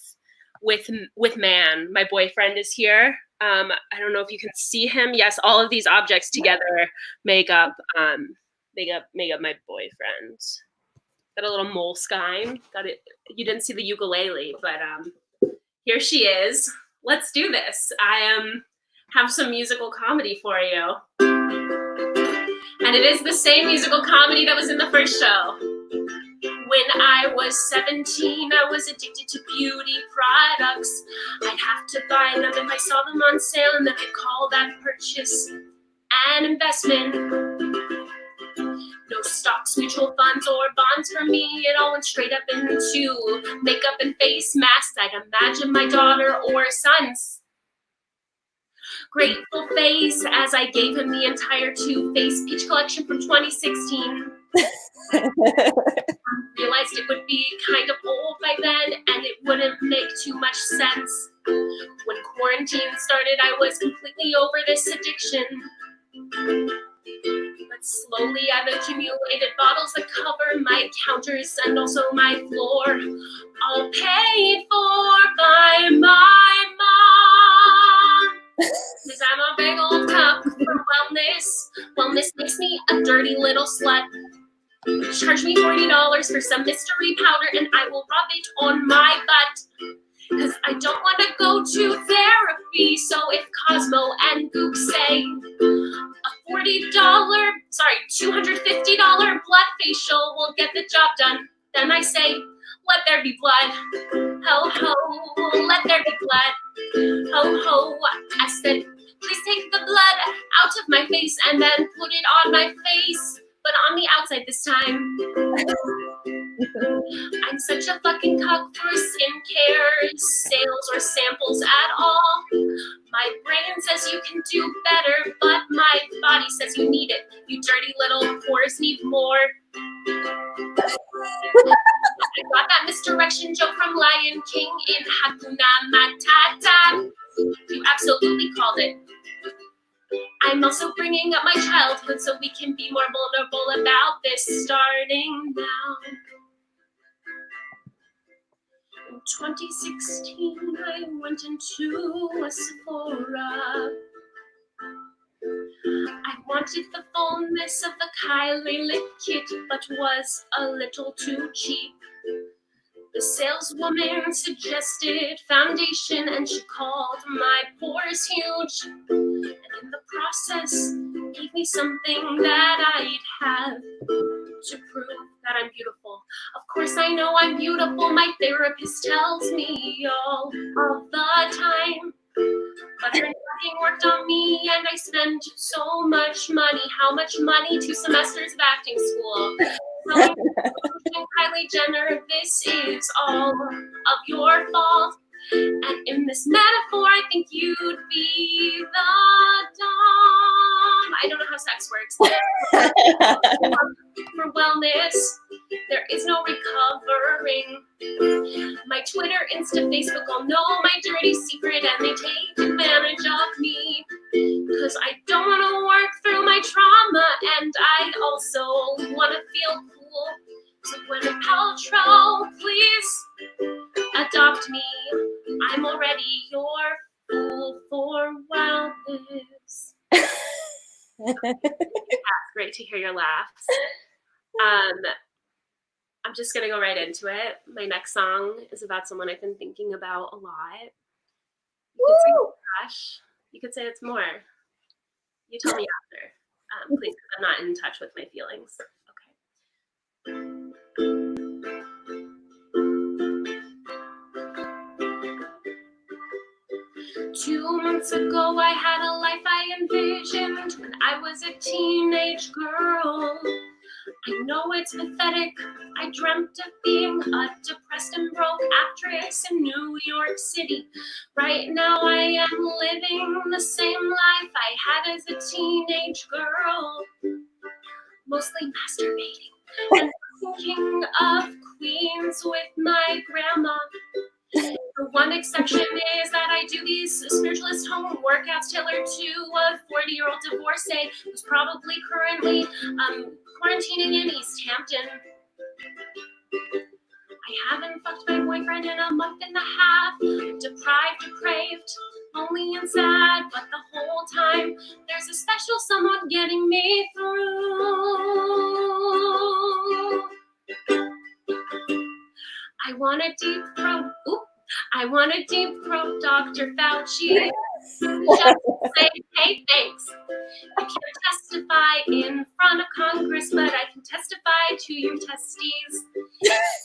Man. My boyfriend is here. I don't know if you can see him. Yes, all of these objects together make up my boyfriend. Got a little Moleskine. Got it. You didn't see the ukulele, but here she is. Let's do this. I have some musical comedy for you, and it is the same musical comedy that was in the first show. When I was 17, I was addicted to beauty products. I'd have to buy them if I saw them on sale, and then I'd call that purchase an investment. No stocks, mutual funds, or bonds for me. It all went straight up into makeup and face masks. I'd imagine my daughter or son's grateful face as I gave him the entire Too Faced Peach collection from 2016. Realized it would be kind of old by then, and it wouldn't make too much sense. When quarantine started, I was completely over this addiction. But slowly I've accumulated bottles that cover my counters and also my floor, all paid for by my mom. Cause I'm a big old cup for wellness. Wellness makes me a dirty little slut. Charge me $40 for some mystery powder and I will rub it on my butt. Cause I don't want to go to therapy. So if Cosmo and Goop say a $250 blood facial will get the job done, then I say, let there be blood. Ho ho, let there be blood. Ho ho, I said, please take the blood out of my face and then put it on my face. But on the outside this time. I'm such a fucking cuck for skincare, sales, or samples at all. My brain says you can do better, but my body says you need it. You dirty little pores need more. I got that misdirection joke from Lion King in Hakuna Matata. You absolutely called it. I'm also bringing up my childhood so we can be more vulnerable about this starting now. In 2016, I went into a Sephora. I wanted the fullness of the Kylie lip kit, but was a little too cheap. The saleswoman suggested foundation and she called my pores huge. And in the process, gave me something that I'd have to prove that I'm beautiful. Of course I know I'm beautiful, my therapist tells me all of the time. But her nothing worked on me and I spent so much money. How much money? 2 semesters of acting school. So, Kylie Jenner, this is all of your fault. And in this metaphor, I think you'd be the dom. I don't know how sex works. For wellness, there is no recovering. My Twitter, Insta, Facebook all know my dirty secret and they take advantage of me. Cause I don't want to work through my trauma and I also want to feel cool. So Gwyneth Paltrow, please adopt me. I'm already your fool for wellness. Great to hear your laughs. I'm just gonna go right into it. My next song is about someone I've been thinking about a lot. You could say it's crush. You could say it's more. You tell me after, please, because I'm not in touch with my feelings. Okay. 2 months ago, I had a life I envisioned when I was a teenage girl. I know it's pathetic. I dreamt of being a depressed and broke actress in New York City. Right now I am living the same life I had as a teenage girl. Mostly masturbating and thinking of Queens with my grandma. The one exception is that I do these spiritualist home workouts tailored to a 40-year-old divorcee who's probably currently quarantining in East Hampton. I haven't fucked my boyfriend in a month and a half. I'm depraved, lonely and sad, but the whole time there's a special someone getting me through. I want a deep throat. I want a deep throat, Dr. Fauci. Just say, hey, thanks. I can't testify in front of Congress, but I can testify to your testes.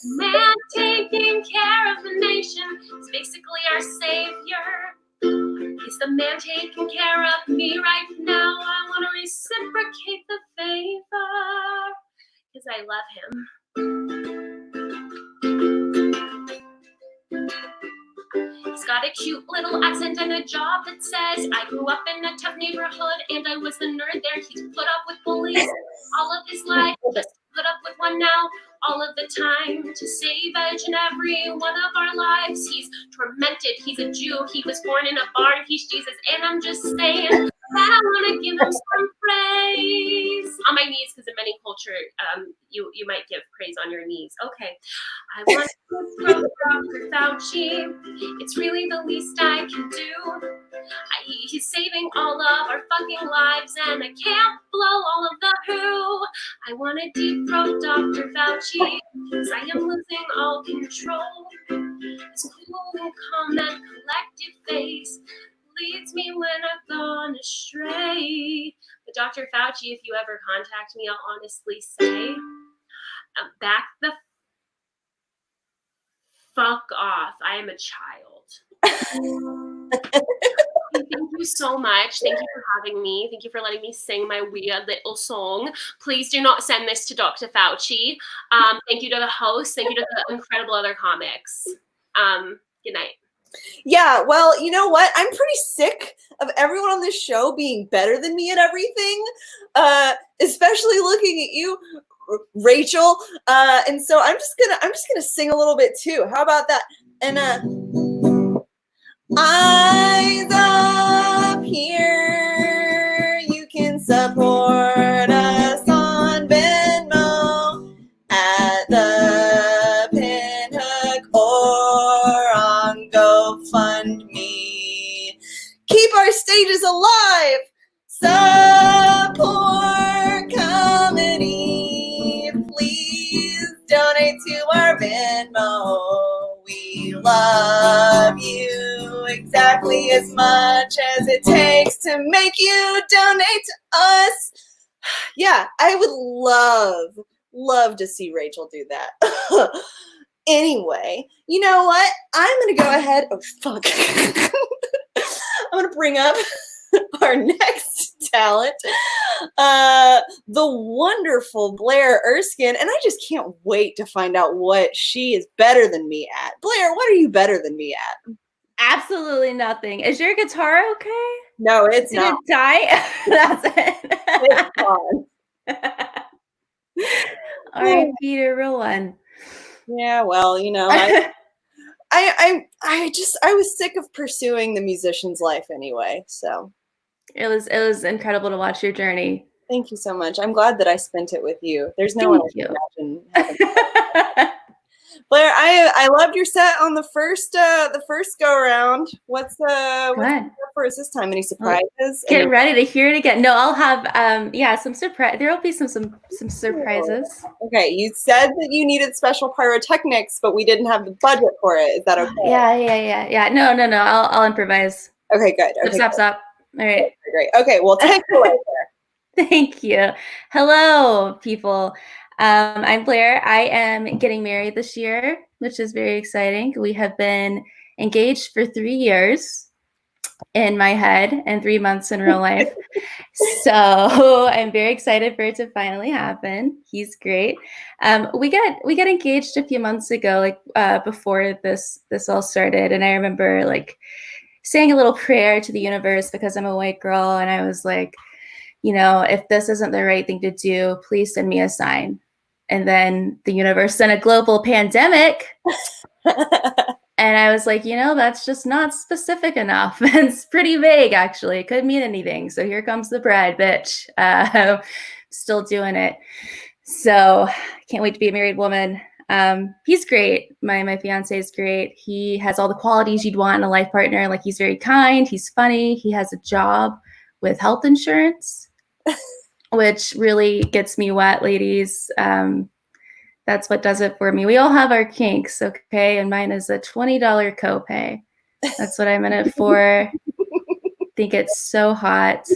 Man taking care of the nation is basically our savior. He's the man taking care of me right now. I want to reciprocate the favor because I love him. He's got a cute little accent and a job that says I grew up in a tough neighborhood and I was the nerd there. He's put up with bullies all of his life, just put up with one now all of the time to save each and every one of our lives. He's tormented. He's a Jew. He was born in a barn. He's Jesus. And I'm just saying that I want to give him some praise. On my knees, because in many culture, you might give praise on your knees. Okay. I want to throw Dr. Fauci. It's really the least I can do. He's saving all of our fucking lives, and I can't blow all of the who. I want to deep throat Dr. Fauci, because I am losing all control. This cool, calm, and collective face leads me when I've gone astray. But Dr. Fauci, if you ever contact me, I'll honestly say, back the fuck off. I am a child. Thank you so much. Thank you for having me. Thank you for letting me sing my weird little song. Please do not send this to Dr. Fauci. Thank you to the host. Thank you to the incredible other comics. Good night. Yeah, well, you know what? I'm pretty sick of everyone on this show being better than me at everything, especially looking at you, Rachel. And so I'm just gonna sing a little bit too. How about that? And eyes up here, you can support us on Venmo at the Pinhook or on GoFundMe. Keep our stages alive. Support comedy. Please donate to our Venmo. We love you exactly as much as it takes to make you donate to us. Yeah, I would love to see Rachel do that. Anyway, you know what? I'm going to go ahead. Oh, fuck. I'm going to bring up our next talent, the wonderful Blair Erskine. And I just can't wait to find out what she is better than me at. Blair, what are you better than me at? Absolutely nothing. Is your guitar okay? No, it's Did not. it die? That's it. It's gone. R.I.P. to a real one. Yeah, well, you know, I was sick of pursuing the musician's life anyway. So It was incredible to watch your journey. thank you so much. I'm glad that I spent it with you. There's no one I can imagine having. Blair, I loved your set on the first go around. What's Good. first this time? Any surprises? Get ready to hear it again. No, I'll have some surprise. There will be some surprises. Okay, you said that you needed special pyrotechnics, but we didn't have the budget for it. Is that okay? Yeah. No. I'll improvise. Okay, good. Okay, Stop. All right. Great. Okay, well, take it away there. Thank you. Hello, people. I'm Blair. I am getting married this year, which is very exciting. We have been engaged for 3 years in my head and 3 months in real life. So I'm very excited for it to finally happen. He's great. We got engaged a few months ago, like before this all started, and I remember like saying a little prayer to the universe because I'm a white girl, and I was like, you know, if this isn't the right thing to do, please send me a sign. And then the universe sent a global pandemic. And I was like, you know, that's just not specific enough. It's pretty vague, actually. It could mean anything. So here comes the bride, bitch. Still doing it. So can't wait to be a married woman. He's great. My fiance is great. He has all the qualities you'd want in a life partner. Like, he's very kind. He's funny. He has a job with health insurance, which really gets me wet, ladies. That's what does it for me. We all have our kinks, okay? And mine is a $20 copay. That's what I'm in it for. Think it's so hot.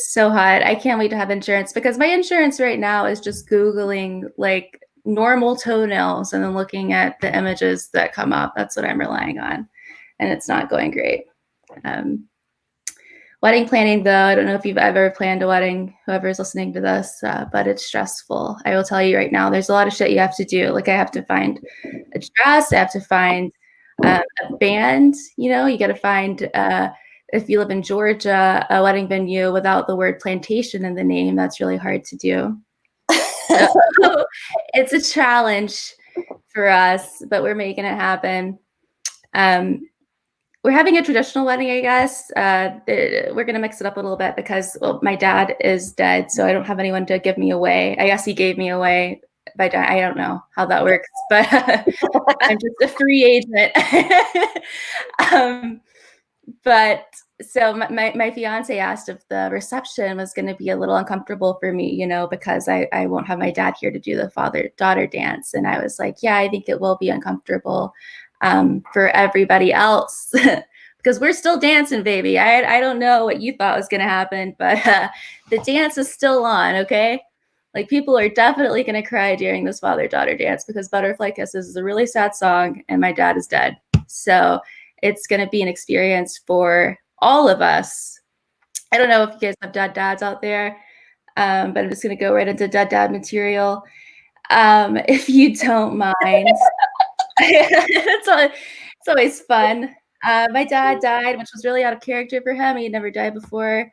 So hot. I can't wait to have insurance, because my insurance right now is just Googling like normal toenails and then looking at the images that come up. That's what I'm relying on. And it's not going great. Wedding planning, though, I don't know if you've ever planned a wedding, whoever's listening to this, but it's stressful. I will tell you right now, there's a lot of shit you have to do. Like, I have to find a dress. I have to find a band. You know, you got to find, if you live in Georgia, a wedding venue without the word plantation in the name. That's really hard to do. So, it's a challenge for us, but we're making it happen. We're having a traditional wedding, I guess. We're going to mix it up a little bit because, well, my dad is dead, so I don't have anyone to give me away. I guess he gave me away by dying. I don't know how that works, but I'm just a free agent. But so my fiance asked if the reception was going to be a little uncomfortable for me, you know, because I won't have my dad here to do the father-daughter dance. And I was like, yeah, I think it will be uncomfortable for everybody else because we're still dancing, baby. I don't know what you thought was going to happen, but the dance is still on, okay? Like, people are definitely going to cry during this father-daughter dance because Butterfly Kisses is a really sad song and my dad is dead. So it's going to be an experience for all of us. I don't know if you guys have dead dads out there, but I'm just going to go right into dead dad material. If you don't mind. It's always fun. My dad died, which was really out of character for him. He had never died before,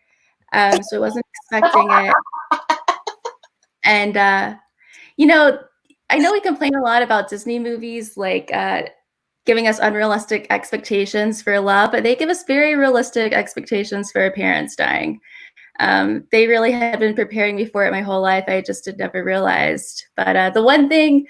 so I wasn't expecting it. And, you know, I know we complain a lot about Disney movies, like giving us unrealistic expectations for love, but they give us very realistic expectations for our parents dying. They really had been preparing me for it my whole life. I just had never realized. But the one thing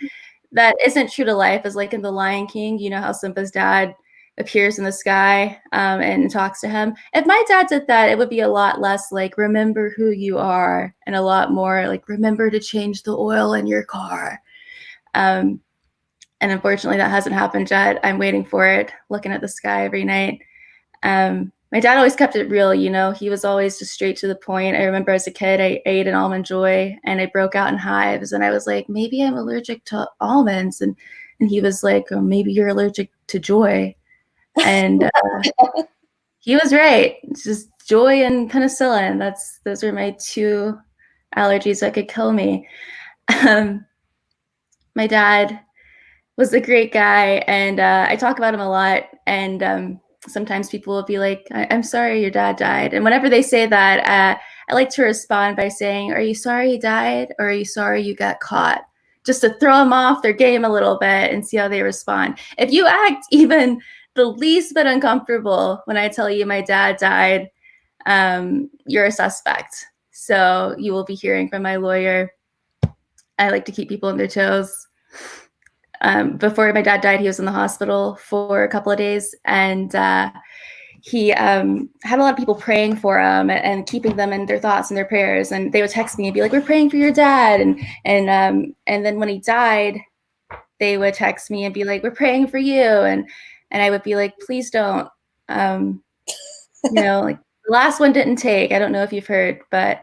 that isn't true to life is, like in The Lion King, you know how Simba's dad appears in the sky and talks to him. If my dad did that, it would be a lot less like, remember who you are, and a lot more like, remember to change the oil in your car. And unfortunately, that hasn't happened yet. I'm waiting for it, looking at the sky every night. My dad always kept it real, you know. He was always just straight to the point. I remember as a kid, I ate an Almond Joy and I broke out in hives. And I was like, maybe I'm allergic to almonds. And he was like, oh, maybe you're allergic to joy. And he was right. It's just joy and penicillin. Those are my two allergies that could kill me. My dad was a great guy, and I talk about him a lot. And sometimes people will be like, I'm sorry your dad died. And whenever they say that, I like to respond by saying, are you sorry he died, or are you sorry you got caught? Just to throw them off their game a little bit and see how they respond. If you act even the least bit uncomfortable when I tell you my dad died, you're a suspect. So you will be hearing from my lawyer. I like to keep people on their toes. before my dad died, he was in the hospital for a couple of days, and he had a lot of people praying for him and keeping them in their thoughts and their prayers. And they would text me and be like, "We're praying for your dad." And then when he died, they would text me and be like, "We're praying for you." And I would be like, "Please don't." Like the last one didn't take. I don't know if you've heard, but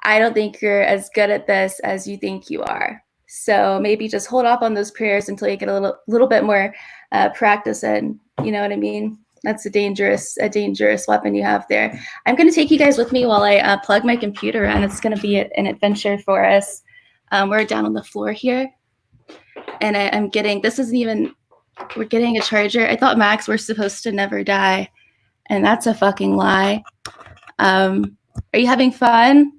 I don't think you're as good at this as you think you are. So maybe just hold off on those prayers until you get a little bit more practice in. You know what I mean? That's a dangerous weapon you have there. I'm going to take you guys with me while I plug my computer in. It's going to be an adventure for us. We're down on the floor here, and I'm getting, we're getting a charger. I thought Max were supposed to never die, and that's a fucking lie. Are you having fun?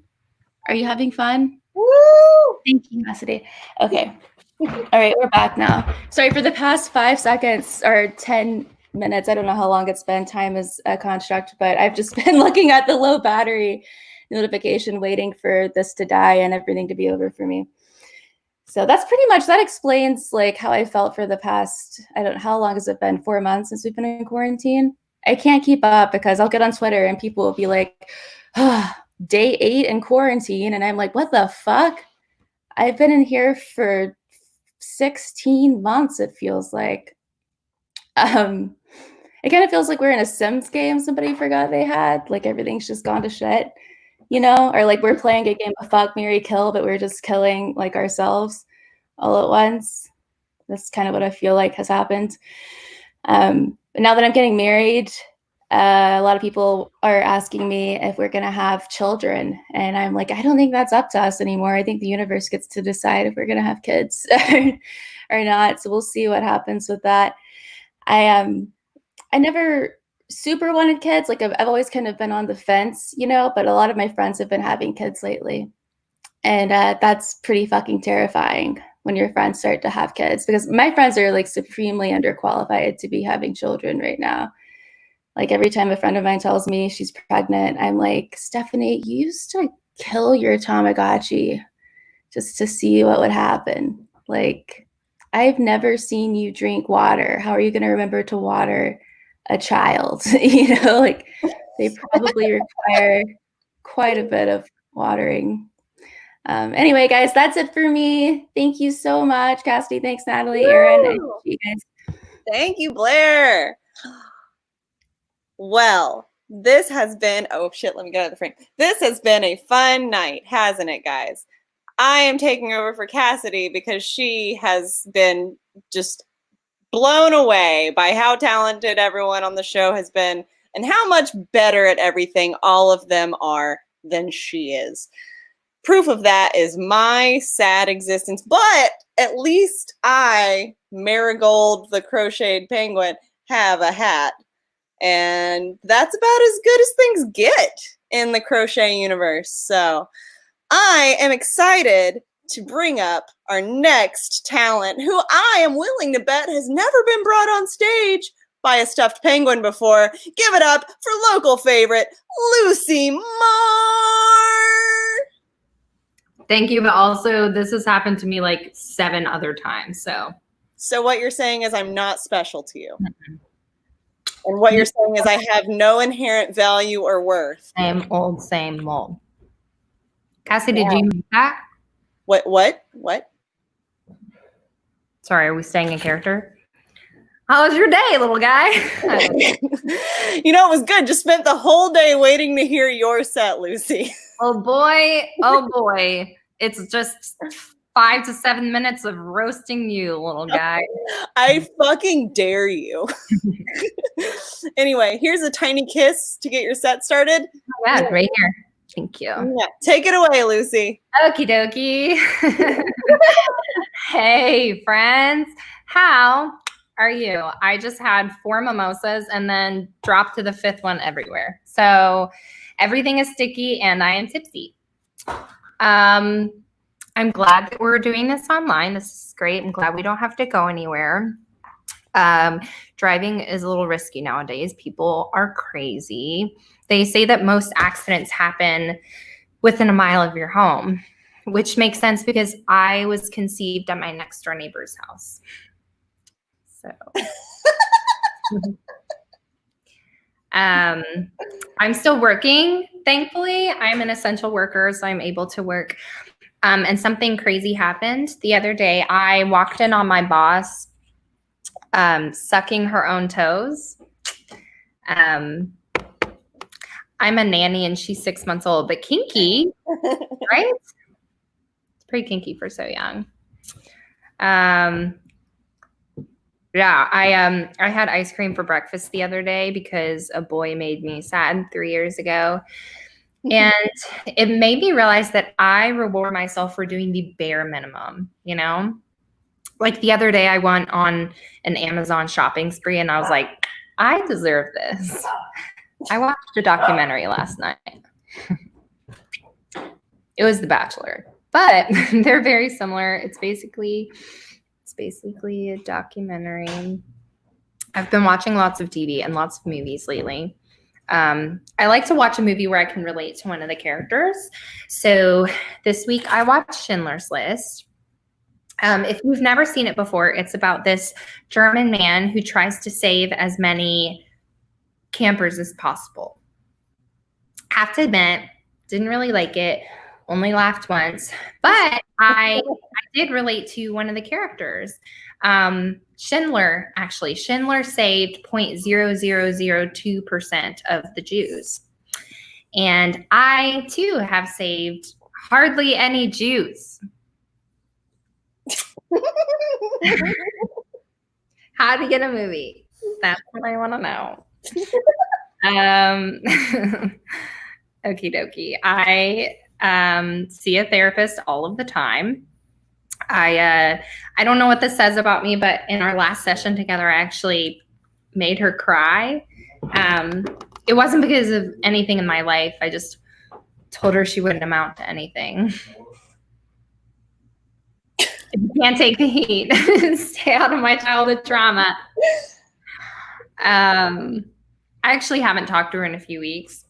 Are you having fun? Woo! Thank you, Cassidy. Okay. All right, we're back now. Sorry for the past 5 seconds or 10 minutes. I don't know how long it's been. Time is a construct, but I've just been looking at the low battery notification, waiting for this to die and everything to be over for me. So that's pretty much, that explains like how I felt for the past, I don't know, how long has it been? 4 months since we've been in quarantine? I can't keep up because I'll get on Twitter and people will be like, day 8 in quarantine. And I'm like, what the fuck? I've been in here for 16 months, it feels like. It kind of feels like we're in a Sims game somebody forgot they had. Like everything's just gone to shit, or like we're playing a game of fuck, marry, kill, but we're just killing like ourselves all at once. That's kind of what I feel like has happened. But now that I'm getting married, a lot of people are asking me if we're going to have children. And I'm like, I don't think that's up to us anymore. I think the universe gets to decide if we're going to have kids or not. So we'll see what happens with that. I never super wanted kids. Like I've always kind of been on the fence, but a lot of my friends have been having kids lately. And that's pretty fucking terrifying when your friends start to have kids, because my friends are like supremely underqualified to be having children right now. Like every time a friend of mine tells me she's pregnant, I'm like, Stephanie, you used to kill your Tamagotchi just to see what would happen. Like, I've never seen you drink water. How are you going to remember to water a child? Like they probably require quite a bit of watering. Anyway, guys, that's it for me. Thank you so much, Cassidy. Thanks, Natalie, Erin, and you guys. Thank you, Blair. Well, this has been, oh shit, let me get out of the frame. This has been a fun night, hasn't it, guys? I am taking over for Cassidy because she has been just blown away by how talented everyone on the show has been and how much better at everything all of them are than she is. Proof of that is my sad existence, but at least I, Marigold the Crocheted Penguin, have a hat. And that's about as good as things get in the crochet universe. So I am excited to bring up our next talent, who I am willing to bet has never been brought on stage by a stuffed penguin before. Give it up for local favorite, Lucy Marr. Thank you, but also this has happened to me like 7 other times. So what you're saying is I'm not special to you. Mm-hmm. And what you're saying is I have no inherent value or worth. Same old. Cassie, did you make that? What? Sorry, are we staying in character? How was your day, little guy? It was good. Just spent the whole day waiting to hear your set, Lucy. Oh boy. It's just 5 to 7 minutes of roasting you, little guy. I fucking dare you. Anyway, here's a tiny kiss to get your set started. Oh, yeah, right here. Thank you. Yeah, take it away, Lucy. Okie dokie. Hey, friends. How are you? I just had 4 mimosas and then dropped to the 5th one everywhere. So everything is sticky and I am tipsy. I'm glad that we're doing this online. This is great. I'm glad we don't have to go anywhere. Driving is a little risky nowadays. People are crazy. They say that most accidents happen within a mile of your home. which makes sense because I was conceived at my next door neighbor's house. So I'm still working, thankfully. I'm an essential worker, so I'm able to work. And something crazy happened the other day. I walked in on my boss sucking her own toes. I'm a nanny and she's 6 months old, but kinky, right? It's pretty kinky for so young. Yeah, I had ice cream for breakfast the other day because a boy made me sad 3 years ago. And it made me realize that I reward myself for doing the bare minimum, you know? Like the other day I went on an Amazon shopping spree and I was like, I deserve this. I watched a documentary last night. It was The Bachelor, but they're very similar. It's basically a documentary. I've been watching lots of TV and lots of movies lately. I like to watch a movie where I can relate to one of the characters. So this week I watched Schindler's List. If you've never seen it before, it's about this German man who tries to save as many campers as possible. Have to admit, didn't really like it. Only laughed once, but I did relate to one of the characters. Schindler saved 0.0002% of the Jews. And I too have saved hardly any Jews. How to get a movie? That's what I want to know. Okie dokie. I see a therapist all of the time. I don't know what this says about me, but in our last session together, I actually made her cry. It wasn't because of anything in my life. I just told her she wouldn't amount to anything. You can't take the heat. Stay out of my childhood trauma. I actually haven't talked to her in a few weeks.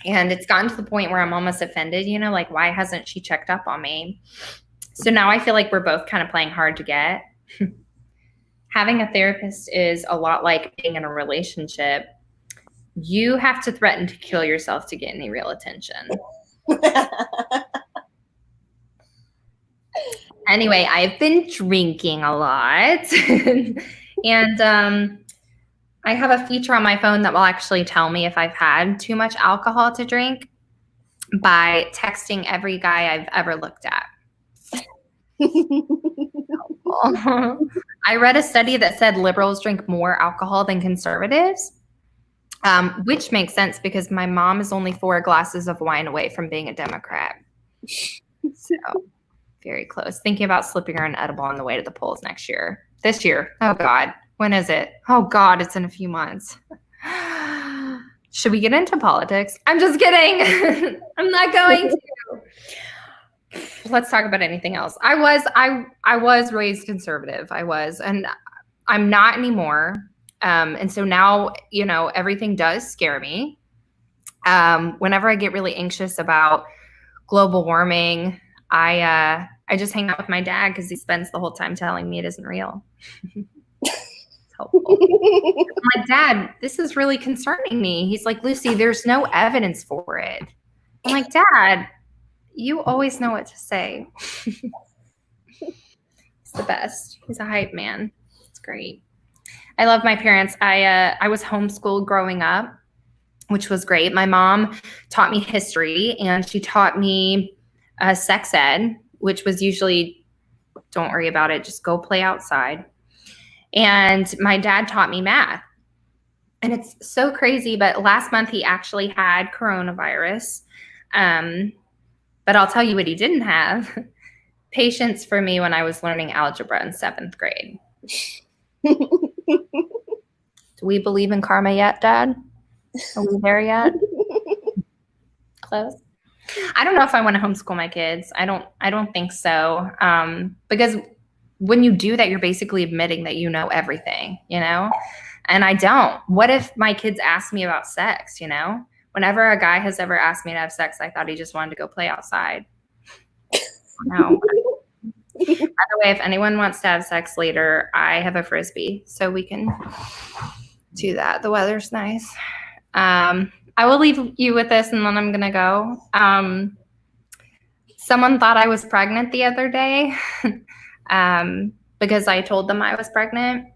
And it's gotten to the point where I'm almost offended, you know, like, why hasn't she checked up on me? So now I feel like we're both kind of playing hard to get. Having a therapist is a lot like being in a relationship. You have to threaten to kill yourself to get any real attention. Anyway, I've been drinking a lot. And I have a feature on my phone that will actually tell me if I've had too much alcohol to drink by texting every guy I've ever looked at. I read a study that said liberals drink more alcohol than conservatives, which makes sense because my mom is only 4 glasses of wine away from being a Democrat. So very close. Thinking about slipping her an edible on the way to the polls this year. Oh God. When is it? Oh God, it's in a few months. Should we get into politics? I'm just kidding. I'm not going to. Let's talk about anything else. I was raised conservative. And I'm not anymore. And so now, you know, everything does scare me. Whenever I get really anxious about global warming, I just hang out with my dad because he spends the whole time telling me it isn't real. Helpful. I'm like, Dad, this is really concerning me. He's like, Lucy, there's no evidence for it. I'm like, Dad, you always know what to say. He's the best. He's a hype man. It's great. I love my parents. I was homeschooled growing up, which was great. My mom taught me history and she taught me sex ed, which was usually, don't worry about it, just go play outside. And my dad taught me math. And it's so crazy, but last month he actually had coronavirus. But I'll tell you what he didn't have. Patience for me when I was learning algebra in 7th grade. Do we believe in karma yet, Dad? Are we there yet? Close. I don't know if I want to homeschool my kids. I don't think so. Because when you do that, you're basically admitting that you know everything, you know? And I don't. What if my kids ask me about sex, you know? Whenever a guy has ever asked me to have sex, I thought he just wanted to go play outside. No. By the way, if anyone wants to have sex later, I have a Frisbee, so we can do that. The weather's nice. I will leave you with this, and then I'm going to go. Someone thought I was pregnant the other day because I told them I was pregnant.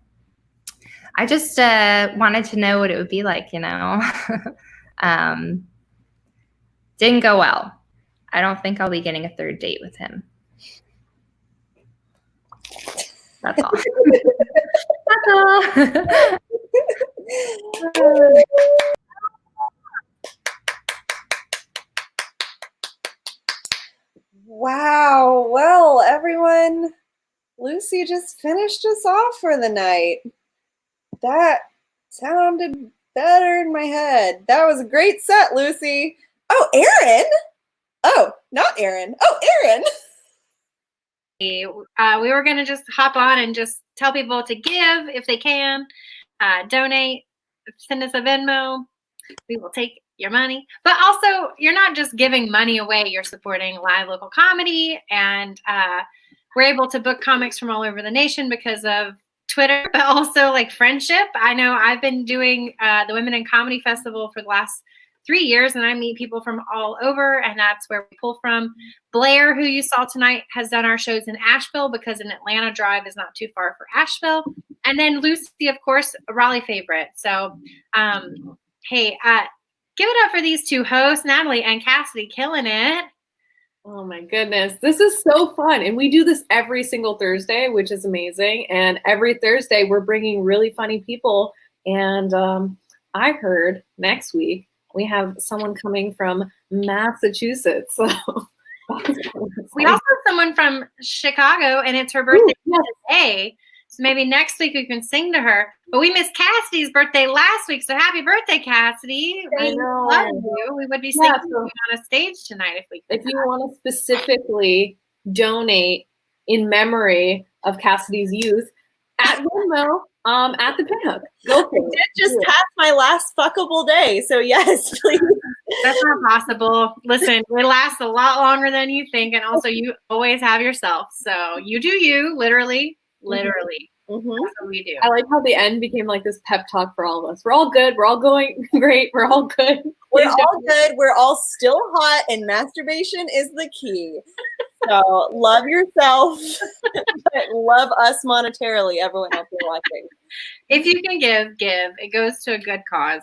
I just wanted to know what it would be like, you know. Didn't go well. I don't think I'll be getting a third date with him. That's all. That's all. Wow. Well, everyone, Lucy just finished us off for the night. That sounded better in my head. That was a great set, Lucy. Oh, Erin. Oh, not Erin. Oh, Erin. We were going to just hop on and just tell people to give if they can, donate, send us a Venmo. We will take your money. But also, you're not just giving money away. You're supporting live local comedy. And we're able to book comics from all over the nation because of Twitter, but also like friendship. I know I've been doing the Women in Comedy Festival for the last 3 years, and I meet people from all over, and that's where we pull from. Blair, who you saw tonight, has done our shows in Asheville because an Atlanta drive is not too far for Asheville. And then Lucy, of course, a Raleigh favorite. So, hey, give it up for these two hosts, Natalie and Cassidy, killing it. Oh my goodness. This is so fun. And we do this every single Thursday, which is amazing. And every Thursday, we're bringing really funny people. And I heard next week, we have someone coming from Massachusetts. So we also have someone from Chicago, and it's her birthday today. So maybe next week we can sing to her. But we missed Cassidy's birthday last week, so happy birthday, Cassidy! I know. We love you. We would be singing you on a stage tonight if we could. If you want to specifically donate in memory of Cassidy's youth, at Venmo, at the Pinhook. Go for it. I did just pass my last fuckable day, so yes, please. That's not possible. Listen, it lasts a lot longer than you think, and also you always have yourself. So you do you, literally. Mm-hmm. That's what we do. I like how the end became like this pep talk for all of us. We're all good. We're all going great. We're all good. We're all good. We're all still hot, and masturbation is the key. So love yourself, but love us monetarily, everyone else you're watching. If you can give. It goes to a good cause.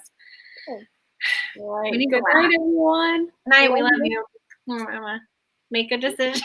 All right. Good night, everyone. Night. We love you. Make a decision.